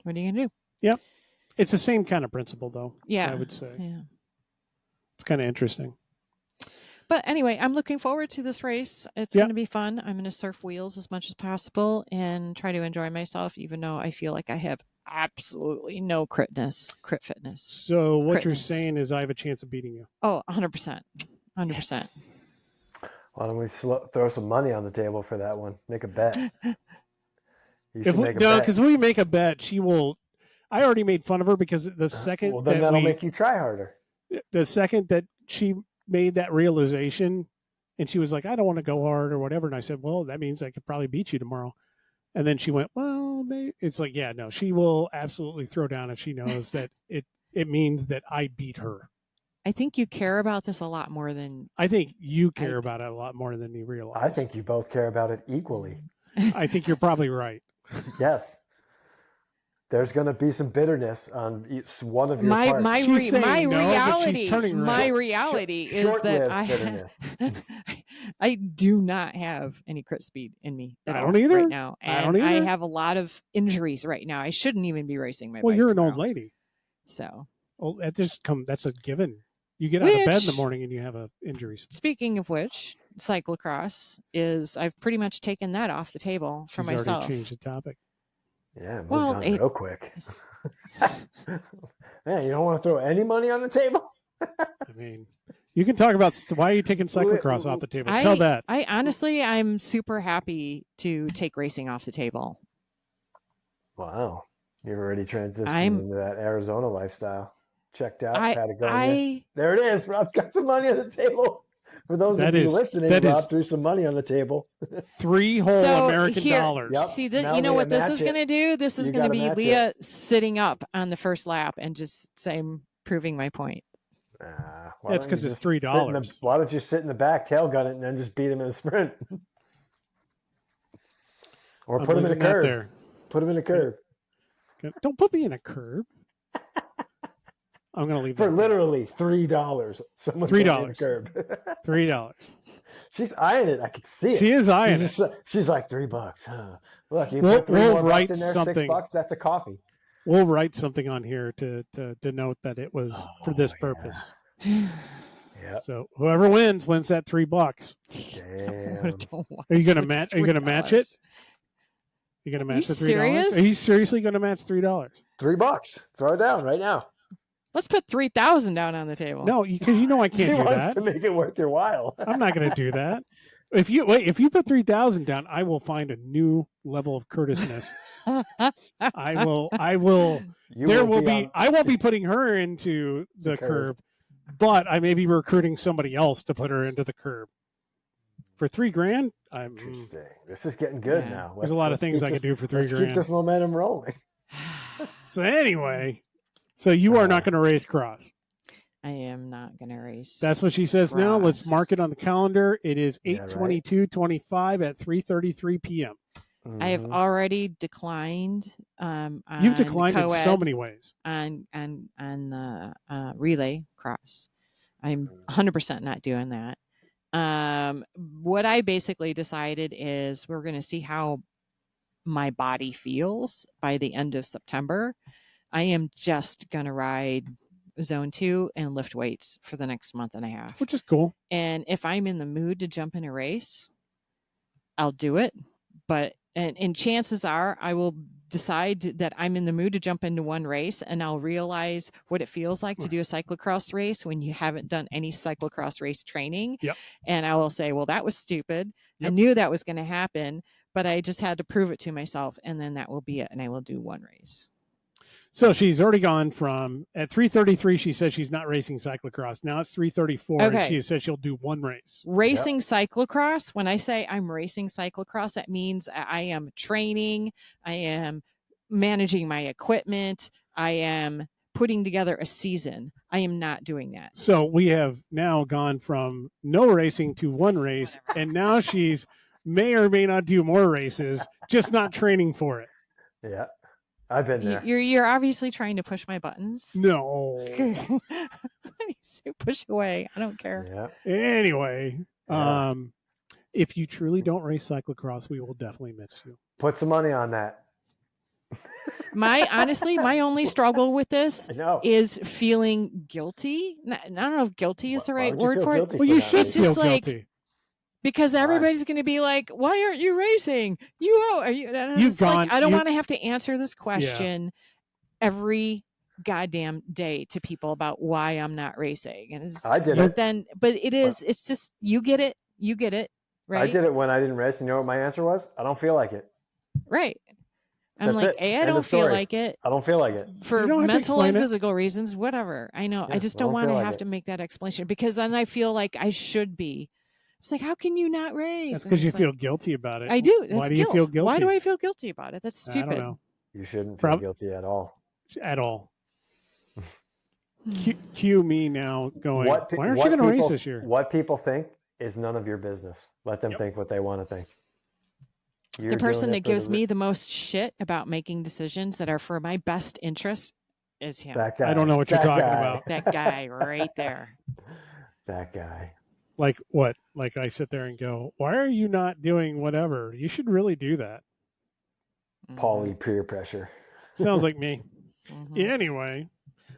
What are you gonna do? Yep. It's the same kind of principle, though. Yeah, I would say. Yeah. It's kind of interesting. But anyway, I'm looking forward to this race. It's going to be fun. I'm going to surf wheels as much as possible and try to enjoy myself, even though I feel like I have absolutely no crit fitness. So what you're saying is I have a chance of beating you. Oh, 100%. 100%. Yes. Why don't we throw some money on the table for that one? Make a bet. Because we make a bet, she will. I already made fun of her because the second well, then that'll make you try harder. The second that she made that realization and she was like, I don't want to go hard or whatever. And I said, well, that means I could probably beat you tomorrow. And then she went, well, maybe. It's like, yeah, no, she will absolutely throw down if she knows that it means that I beat her. I think you care about this a lot more than I think you care about it a lot more than you realize. I think you both care about it equally. I think you're probably right. Yes. There's going to be some bitterness on each one of your parts. My reality is that I do not have any crit speed in me. I don't either right now, and I have a lot of injuries right now. I shouldn't even be racing my bike. Well, you're tomorrow. an old lady, so that's a given. You get out of bed in the morning and you have injuries. Speaking of which, cyclocross I've pretty much taken that off the table for myself. She's already changed the topic. Yeah, moved on real quick. Man, you don't want to throw any money on the table? I mean, you can talk about why are you taking cyclocross off the table. Tell that. I'm super happy to take racing off the table. Wow. You've already transitioned into that Arizona lifestyle. Checked out Patagonia. There it is. Rob's got some money on the table. For those of you listening, Rob threw some money on the table. 3 whole American dollars. Yep. See, you know what this is going to do? This is going to be Leah sitting up on the first lap and just proving my point. That's because it's $3. Why don't you sit in the back, tail gun it, and then just beat him in a sprint? Or put him in a curb. Put him in a curb. Don't put me in a curb. I'm going to leave for literally $3. Someone $3 curb. $3. She's eyeing it. I could see it. She is eyeing it. She's like $3, huh? Look, you we'll put $3 more write in there, something. $6. That's a coffee. We'll write something on here to denote that it was for this purpose. Yeah. So whoever wins that $3. Damn. Are you going to match? Are you going to match it? You're going to match the $3? Serious? Are you seriously going to match $3? $3. Throw it down right now. Let's put 3,000 down on the table. No, because I can't do that. To make it worth your while. I'm not going to do that. If you put 3,000 down, I will find a new level of courteousness. I will. I won't be putting her into the curb, but I may be recruiting somebody else to put her into the curb. For $3,000, Interesting. This is getting good now. There's a lot of things I can do for $3,000. Let's keep this momentum rolling. So anyway. So you are not going to race cross. I am not going to race. That's what she says now. Let's mark it on the calendar. It is 8/22/25 at 3:33 p.m. I have already declined. You've declined in so many ways. On the relay cross, I'm 100% not doing that. What I basically decided is we're going to see how my body feels by the end of September. I am just going to ride zone 2 and lift weights for the next month and a half. Which is cool. And if I'm in the mood to jump in a race, I'll do it. And chances are I will decide that I'm in the mood to jump into one race, and I'll realize what it feels like to do a cyclocross race when you haven't done any cyclocross race training. Yep. And I will say, well, that was stupid. Yep. I knew that was going to happen, but I just had to prove it to myself, and then that will be it. And I will do one race. So she's already gone from at 3:33. She says she's not racing cyclocross. Now it's 3:34, and she says she'll do one race. Racing cyclocross. When I say I'm racing cyclocross, that means I am training. I am managing my equipment. I am putting together a season. I am not doing that. So we have now gone from no racing to one race, and now she's may or may not do more races, just not training for it. Yeah, I've been there. You're obviously trying to push my buttons. No. Push away. I don't care. Yeah. Anyway, if you truly don't race cyclocross, we will definitely miss you. Put some money on that. Honestly, my only struggle with this is feeling guilty. I don't know if guilty is the right word for it. Well, you should feel guilty. Because everybody's going to be like, "Why aren't you racing? You've gone. I don't want to have to answer this question every goddamn day to people about why I'm not racing." And I did it. But it's just you get it, right? I did it when I didn't race. You know what my answer was? I don't feel like it. Right. I'm like, I don't feel like it. I don't feel like it. For mental and physical reasons, whatever. I know. I just don't want to have to make that explanation because then I feel like I should be. It's like, how can you not race? That's because you feel guilty about it. I do. Why do you feel guilty? Why do I feel guilty about it? That's stupid. I don't know. You shouldn't feel guilty at all. At all. Cue me now going, why aren't you going to race this year? What people think is none of your business. Let them think what they want to think. The person that gives me the most shit about making decisions that are for my best interest is him. That guy. I don't know what you're talking about. That guy right there. That guy. Like what? Like I sit there and go, why are you not doing whatever? You should really do that. Paulie peer pressure. Sounds like me. Anyway,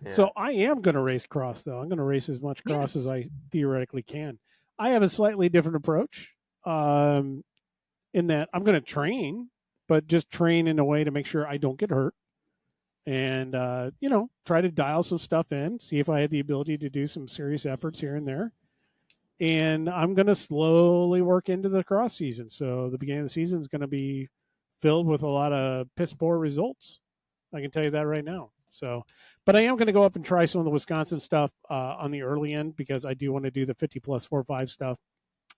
so I am going to race cross, though. I'm going to race as much cross as I theoretically can. I have a slightly different approach in that I'm going to train, but just train in a way to make sure I don't get hurt. And, try to dial some stuff in, see if I have the ability to do some serious efforts here and there. And I'm going to slowly work into the cross season. So the beginning of the season is going to be filled with a lot of piss poor results. I can tell you that right now. So, but I am going to go up and try some of the Wisconsin stuff on the early end because I do want to do the 50 plus 4.5 stuff.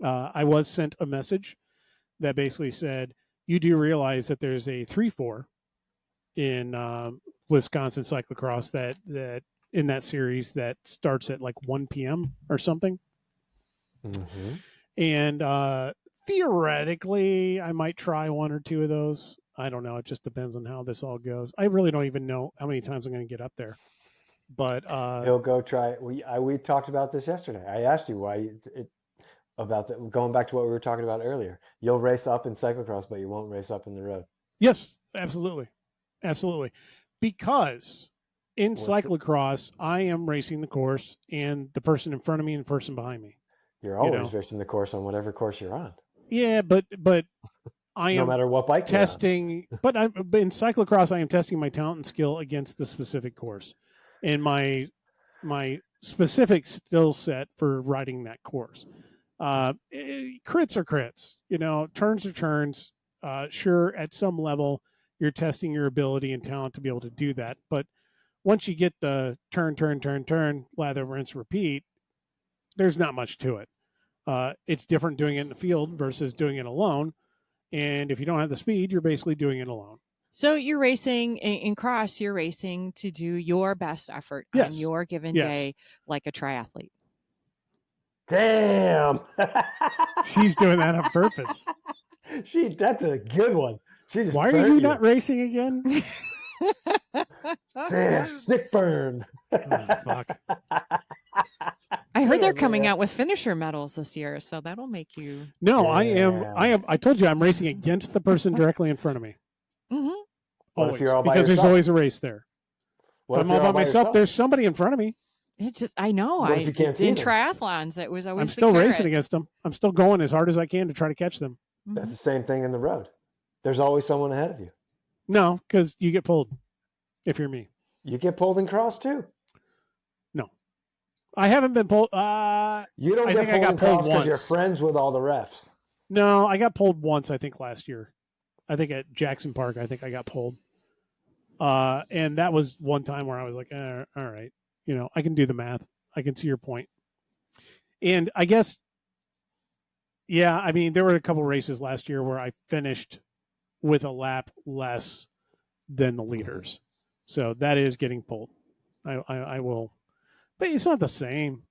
I was sent a message that basically said, you do realize that there's a 3-4 in Wisconsin cyclocross that in that series that starts at like 1 p.m. or something. Mm-hmm. And theoretically, I might try one or two of those. I don't know. It just depends on how this all goes. I really don't even know how many times I'm going to get up there. But he'll go try. We talked about this yesterday. I asked you about that. Going back to what we were talking about earlier, you'll race up in cyclocross, but you won't race up in the road. Yes, absolutely, because in cyclocross, I am racing the course, and the person in front of me and the person behind me. You're always racing the course on whatever course you're on. Yeah, but I am no matter what bike testing. But in cyclocross, I am testing my talent and skill against the specific course, and my specific skill set for riding that course. Crits are crits. Turns are turns. Sure, at some level, you're testing your ability and talent to be able to do that. But once you get the turn, lather, rinse, repeat, there's not much to it. It's different doing it in the field versus doing it alone. And if you don't have the speed, you're basically doing it alone. So you're racing in cross, you're racing to do your best effort on your given day like a triathlete. Damn. She's doing that on purpose. That's a good one. Why are you not racing again? Damn, sick burn. Oh, fuck. I heard they're coming out with finisher medals this year, so that'll make you. No, I am. I told you I'm racing against the person directly in front of me. Mm-hmm. Always, because there's always a race there. If I'm all by myself, there's somebody in front of me. It's just, I know. In triathlons, it was always. I'm still racing against them. I'm still going as hard as I can to try to catch them. That's the same thing in the road. There's always someone ahead of you. No, because you get pulled if you're me. You get pulled in cross too. No, I haven't been pulled. You don't get pulled in cross because you're friends with all the refs. No, I got pulled once. I think last year. I think at Jackson Park. I think I got pulled. And that was one time where I was like, all right, I can do the math. I can see your point. And I guess, there were a couple races last year where I finished with a lap less than the leaders. So that is getting pulled. I will, but it's not the same.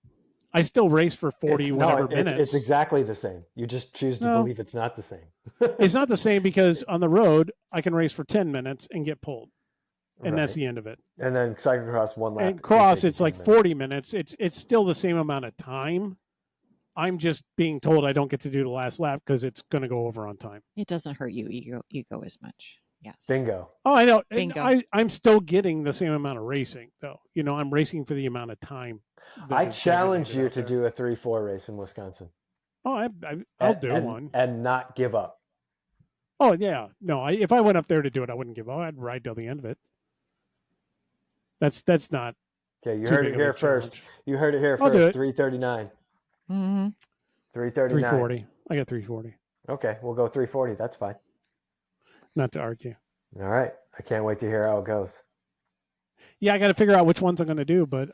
I still race for 40 minutes. It's exactly the same. You just choose to believe it's not the same. It's not the same because on the road, I can race for 10 minutes and get pulled. And that's the end of it. And then cyclocross, one lap. And cross, it's like 40 minutes. It's still the same amount of time. I'm just being told I don't get to do the last lap because it's going to go over on time. It doesn't hurt you ego as much. Yes. Bingo. Oh, I know. Bingo. I'm still getting the same amount of racing, though. I'm racing for the amount of time. I challenge you to do a 3-4 race in Wisconsin. Oh, I'll do one. And not give up. Oh, yeah. No, if I went up there to do it, I wouldn't give up. I'd ride till the end of it. That's not. Okay, you heard it here first. You heard it here first. 339. Mm-hmm. 339. 340. I got 340. Okay, we'll go 340. That's fine. Not to argue. All right. I can't wait to hear how it goes. Yeah, I got to figure out which ones I'm going to do, but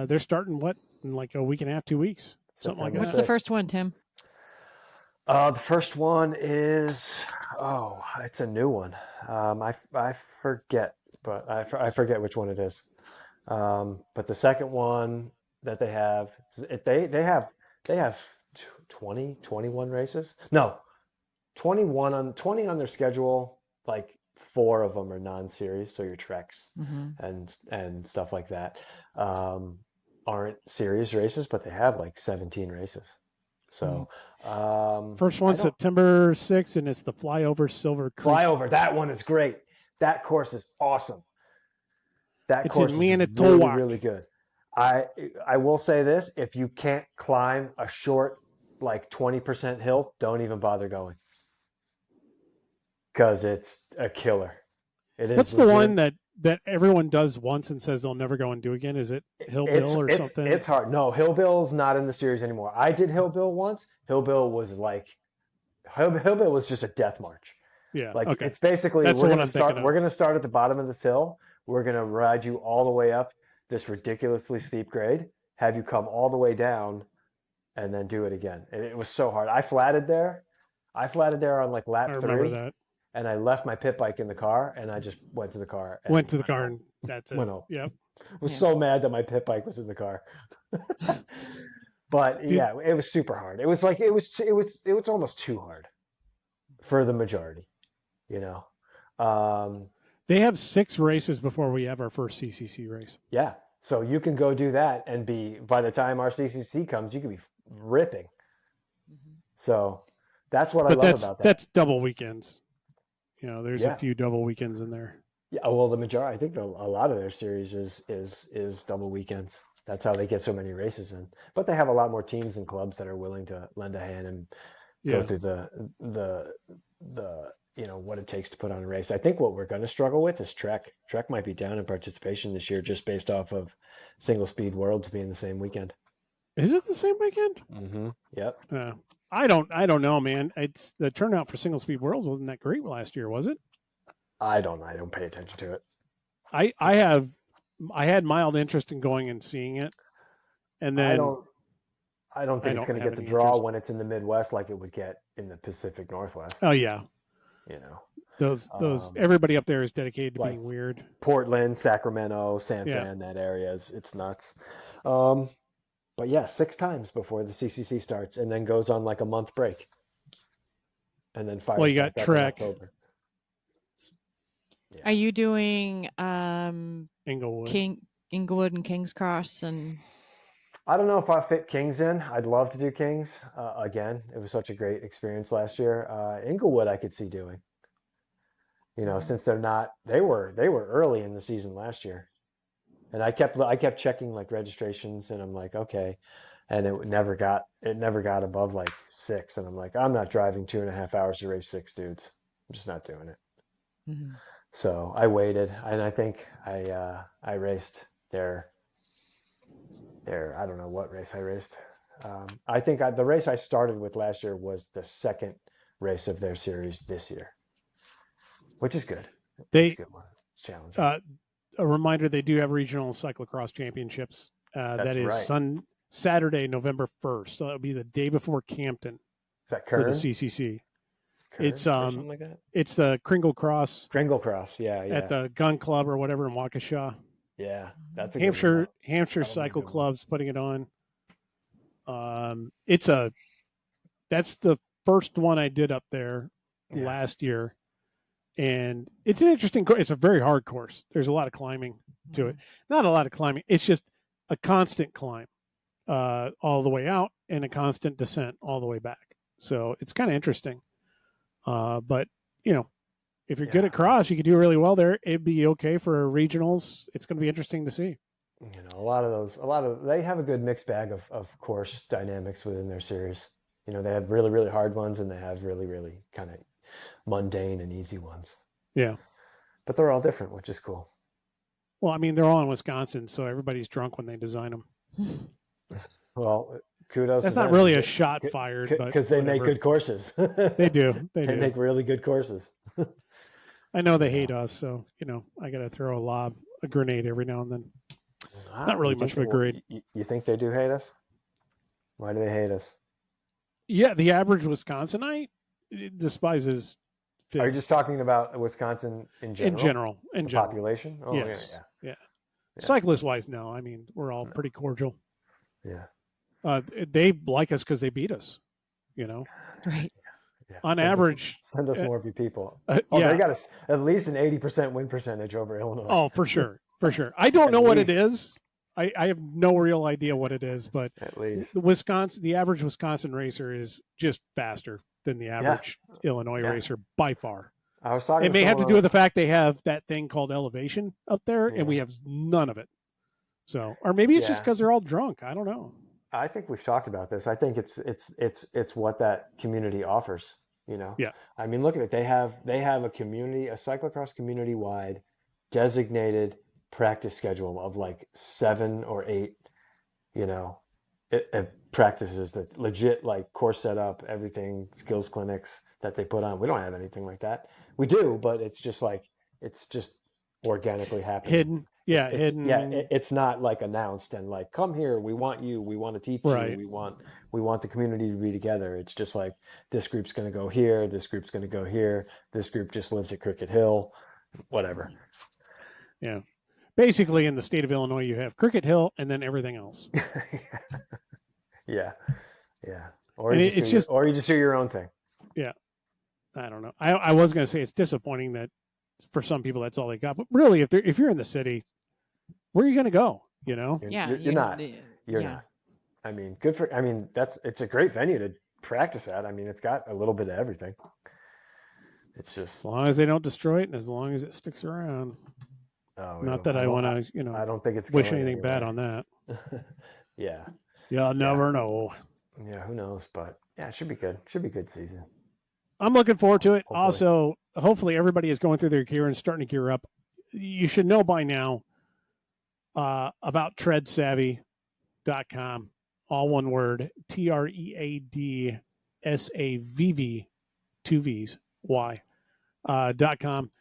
they're starting in like a week and a half, 2 weeks, something like that. What's the first one, Tim? The first one is it's a new one. I forget, but I forget which one it is. But the second one that they have 20, 21 races. No, 20 on their schedule. Like 4 of them are non-series, so your treks and stuff like that aren't series races, but they have like 17 races. So first one September 6th, and it's the Flyover Silver Creek. Flyover, that one is great. That course is awesome. That course is really, really good. I will say this: if you can't climb a short, like 20% hill, don't even bother going. Because it's a killer. It is. What's the one that everyone does once and saes they'll never go and do again? Is it Hillbill or something? It's hard. No, Hillbill's not in the series anymore. I did Hillbill once. Hillbill was just a death march. Yeah. Like okay. It's basically we're going to start at the bottom of this hill. We're going to ride you all the way up this ridiculously steep grade, have you come all the way down, and then do it again. It was so hard. I flatted there on like lap 3. I remember that. And I left my pit bike in the car, and I just went to the car. And and that's it. Went home. Yep. Was so mad that my pit bike was in the car. But yeah, it was super hard. It was like it was almost too hard for the majority, They have 6 races before we have our first CCC race. Yeah, so you can go do that and by the time our CCC comes, you can be ripping. Mm-hmm. So that's what I love about that. That's double weekends. There's a few double weekends in there. Yeah, well, the majority, I think a lot of their series is double weekends. That's how they get so many races in. But they have a lot more teams and clubs that are willing to lend a hand and go through the what it takes to put on a race. I think what we're going to struggle with is Trek. Trek might be down in participation this year just based off of Single Speed Worlds being the same weekend. Is it the same weekend? Mm-hmm. Yep. I don't know, man. It's the turnout for Single Speed Worlds wasn't that great last year, was it? I don't pay attention to it. I had mild interest in going and seeing it, and then I don't think it's going to get the draw when it's in the Midwest like it would get in the Pacific Northwest. Oh yeah, those everybody up there is dedicated to being weird. Portland, Sacramento, San Fran, that area it's nuts. But yeah, 6 times before the CCC starts, and then goes on like a month break, and then fires. Well, you got Trek. Yeah. Are you doing Inglewood and King's Cross? And I don't know if I fit Kings in. I'd love to do Kings again. It was such a great experience last year. Inglewood, I could see doing. Since they were early in the season last year. And I kept checking like registrations, and I'm like, okay, and it never got above like 6, and I'm like, I'm not driving 2.5 hours to race 6 dudes. I'm just not doing it. Mm-hmm. So I waited, and I think I raced their I don't know what race I raced. I think the race I started with last year was the second race of their series this year, which is good. It's a good one. It's challenging. A reminder, they do have regional cyclocross championships. That is right. Saturday, November 1st. So that'll be the day before Campton. Is that Kern? For the CCC. Kern, it's something like that? It's the Kringle Cross. Kringle Cross, yeah. At the Gun Club or whatever in Waukesha. Yeah, that's a Hampshire Cycle Club's putting it on. That's the first one I did up there last year. And it's an interesting course. It's a very hard course. There's a lot of climbing to it. Not a lot of climbing. It's just a constant climb all the way out and a constant descent all the way back. So it's kind of interesting. But, you know, if you're good at cross, you could do really well there. It'd be okay for regionals. It's going to be interesting to see. You know, they have a good mixed bag of course dynamics within their series. You know, they have really, really hard ones and they have really, really kind of mundane and easy ones. Yeah. But they're all different, which is cool. Well, I mean, they're all in Wisconsin, so everybody's drunk when they design them. Well, kudos. That's not really a shot fired, because they make good courses. They do. They make really good courses. I know they hate us, so you know I got to throw a grenade every now and then. Not really much of a grade. You think they do hate us? Why do they hate us? Yeah, the average Wisconsinite despises figs. Are you just talking about Wisconsin in general? In general. Population? Oh, yes. Yeah. Cyclist-wise, no. I mean, we're all pretty cordial. Yeah. They like us because they beat us, you know? Right. Yeah. On average. Send us more people. They got at least an 80% win percentage over Illinois. Oh, for sure. For sure. I don't know what it is. I have no real idea what it is, but at least the average Wisconsin racer is just faster than the average Illinois racer by far. I was talking. It may have to do with the fact they have that thing called elevation up there, and we have none of it. So, or maybe it's just because they're all drunk. I don't know. I think we've talked about this. I think it's what that community offers. You know. Yeah. I mean, look at it. They have a community, a cyclocross community wide designated practice schedule of like 7 or 8, you know, practices that legit like course setup, everything, skills clinics that they put on. We don't have anything like that. We do, but it's just organically happening. Hidden. Yeah, hidden. Yeah, it's not like announced and like, come here, we want you, we want to teach you, we want the community to be together. It's just like this group's going to go here, this group's going to go here, this group just lives at Cricket Hill, whatever. Yeah. Basically, in the state of Illinois, you have Cricket Hill and then everything else. Yeah. Or you just do your own thing. Yeah. I don't know. I was going to say it's disappointing that for some people that's all they got, but really, if you're in the city, where are you going to go? You know? You're not. You're not. I mean, it's a great venue to practice at. I mean, it's got a little bit of everything. It's just as long as they don't destroy it and as long as it sticks around. Not that I want to, you know, I don't think it's wish anything bad on that. Yeah. You'll never know. Yeah, who knows? But yeah, it should be good. Should be a good season. I'm looking forward to it. Hopefully. Also, hopefully everybody is going through their gear and starting to gear up. You should know by now about treadsavvy.com. All one word, TREADSAVV, 2 V's, .com.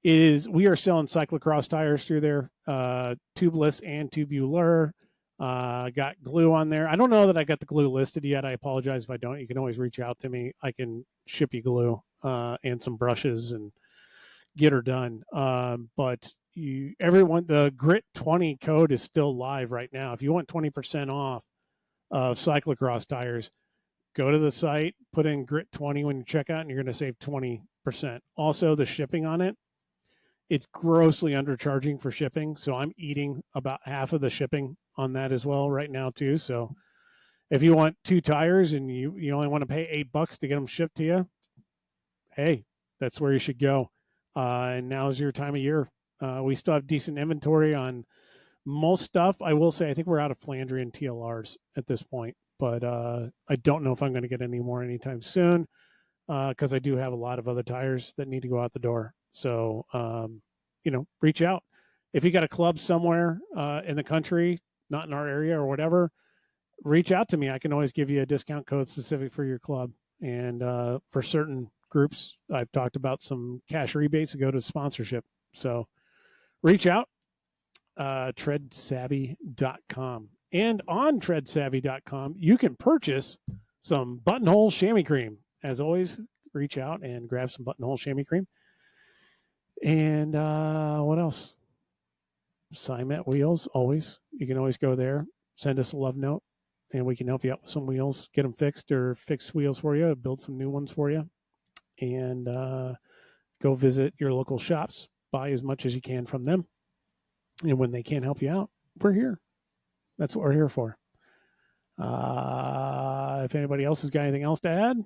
We are selling cyclocross tires through there, tubeless and tubular. Got glue on there. I don't know that I got the glue listed yet. I apologize if I don't. You can always reach out to me. I can ship you glue and some brushes and get her done. But the Grit 20 code is still live right now. If you want 20% off of cyclocross tires, go to the site, put in Grit 20 when you check out, and you're going to save 20%. Also, the shipping on it, it's grossly undercharging for shipping. So I'm eating about half of the shipping on that as well right now too. So if you want 2 tires and you only want to pay $8 to get them shipped to you, hey, that's where you should go. And now's your time of year. We still have decent inventory on most stuff. I will say, I think we're out of Flandrian and TLRs at this point, but I don't know if I'm going to get any more anytime soon because I do have a lot of other tires that need to go out the door. So, reach out. If you got a club somewhere in the country, not in our area or whatever, reach out to me. I can always give you a discount code specific for your club. And for certain groups, I've talked about some cash rebates to go to sponsorship. So reach out, treadsavvy.com. And on treadsavvy.com, you can purchase some buttonhole chamois cream. As always, reach out and grab some buttonhole chamois cream. And what else? Cymet wheels, always. You can always go there, send us a love note, and we can help you out with some wheels, get them fixed or fix wheels for you, build some new ones for you, and go visit your local shops, buy as much as you can from them. And when they can't help you out, we're here. That's what we're here for. If anybody else has got anything else to add?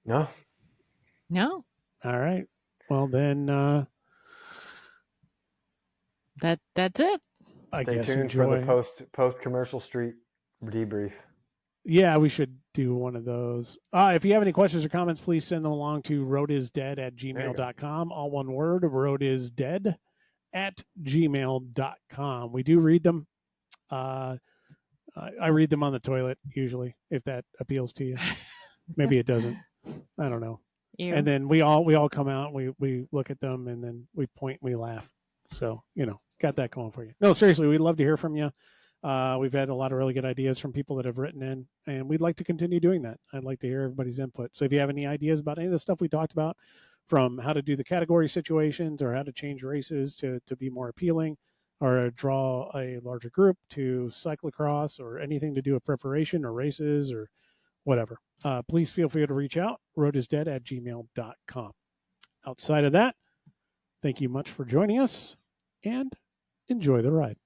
No. No. All right. Well, then that's it. Stay tuned for the post commercial street debrief. Yeah, we should do one of those. If you have any questions or comments, please send them along to roadisdead@gmail.com. All one word, roadisdead@gmail.com. We do read them. I read them on the toilet usually, if that appeals to you. Maybe it doesn't. I don't know. And then we all come out, we look at them, and then we point and we laugh. So, got that going for you. No, seriously, we'd love to hear from you. We've had a lot of really good ideas from people that have written in, and we'd like to continue doing that. I'd like to hear everybody's input. So if you have any ideas about any of the stuff we talked about, from how to do the category situations or how to change races to be more appealing, or draw a larger group to cyclocross, or anything to do with preparation or races or whatever, please feel free to reach out, roadisdead@gmail.com. Outside of that, thank you much for joining us, and enjoy the ride.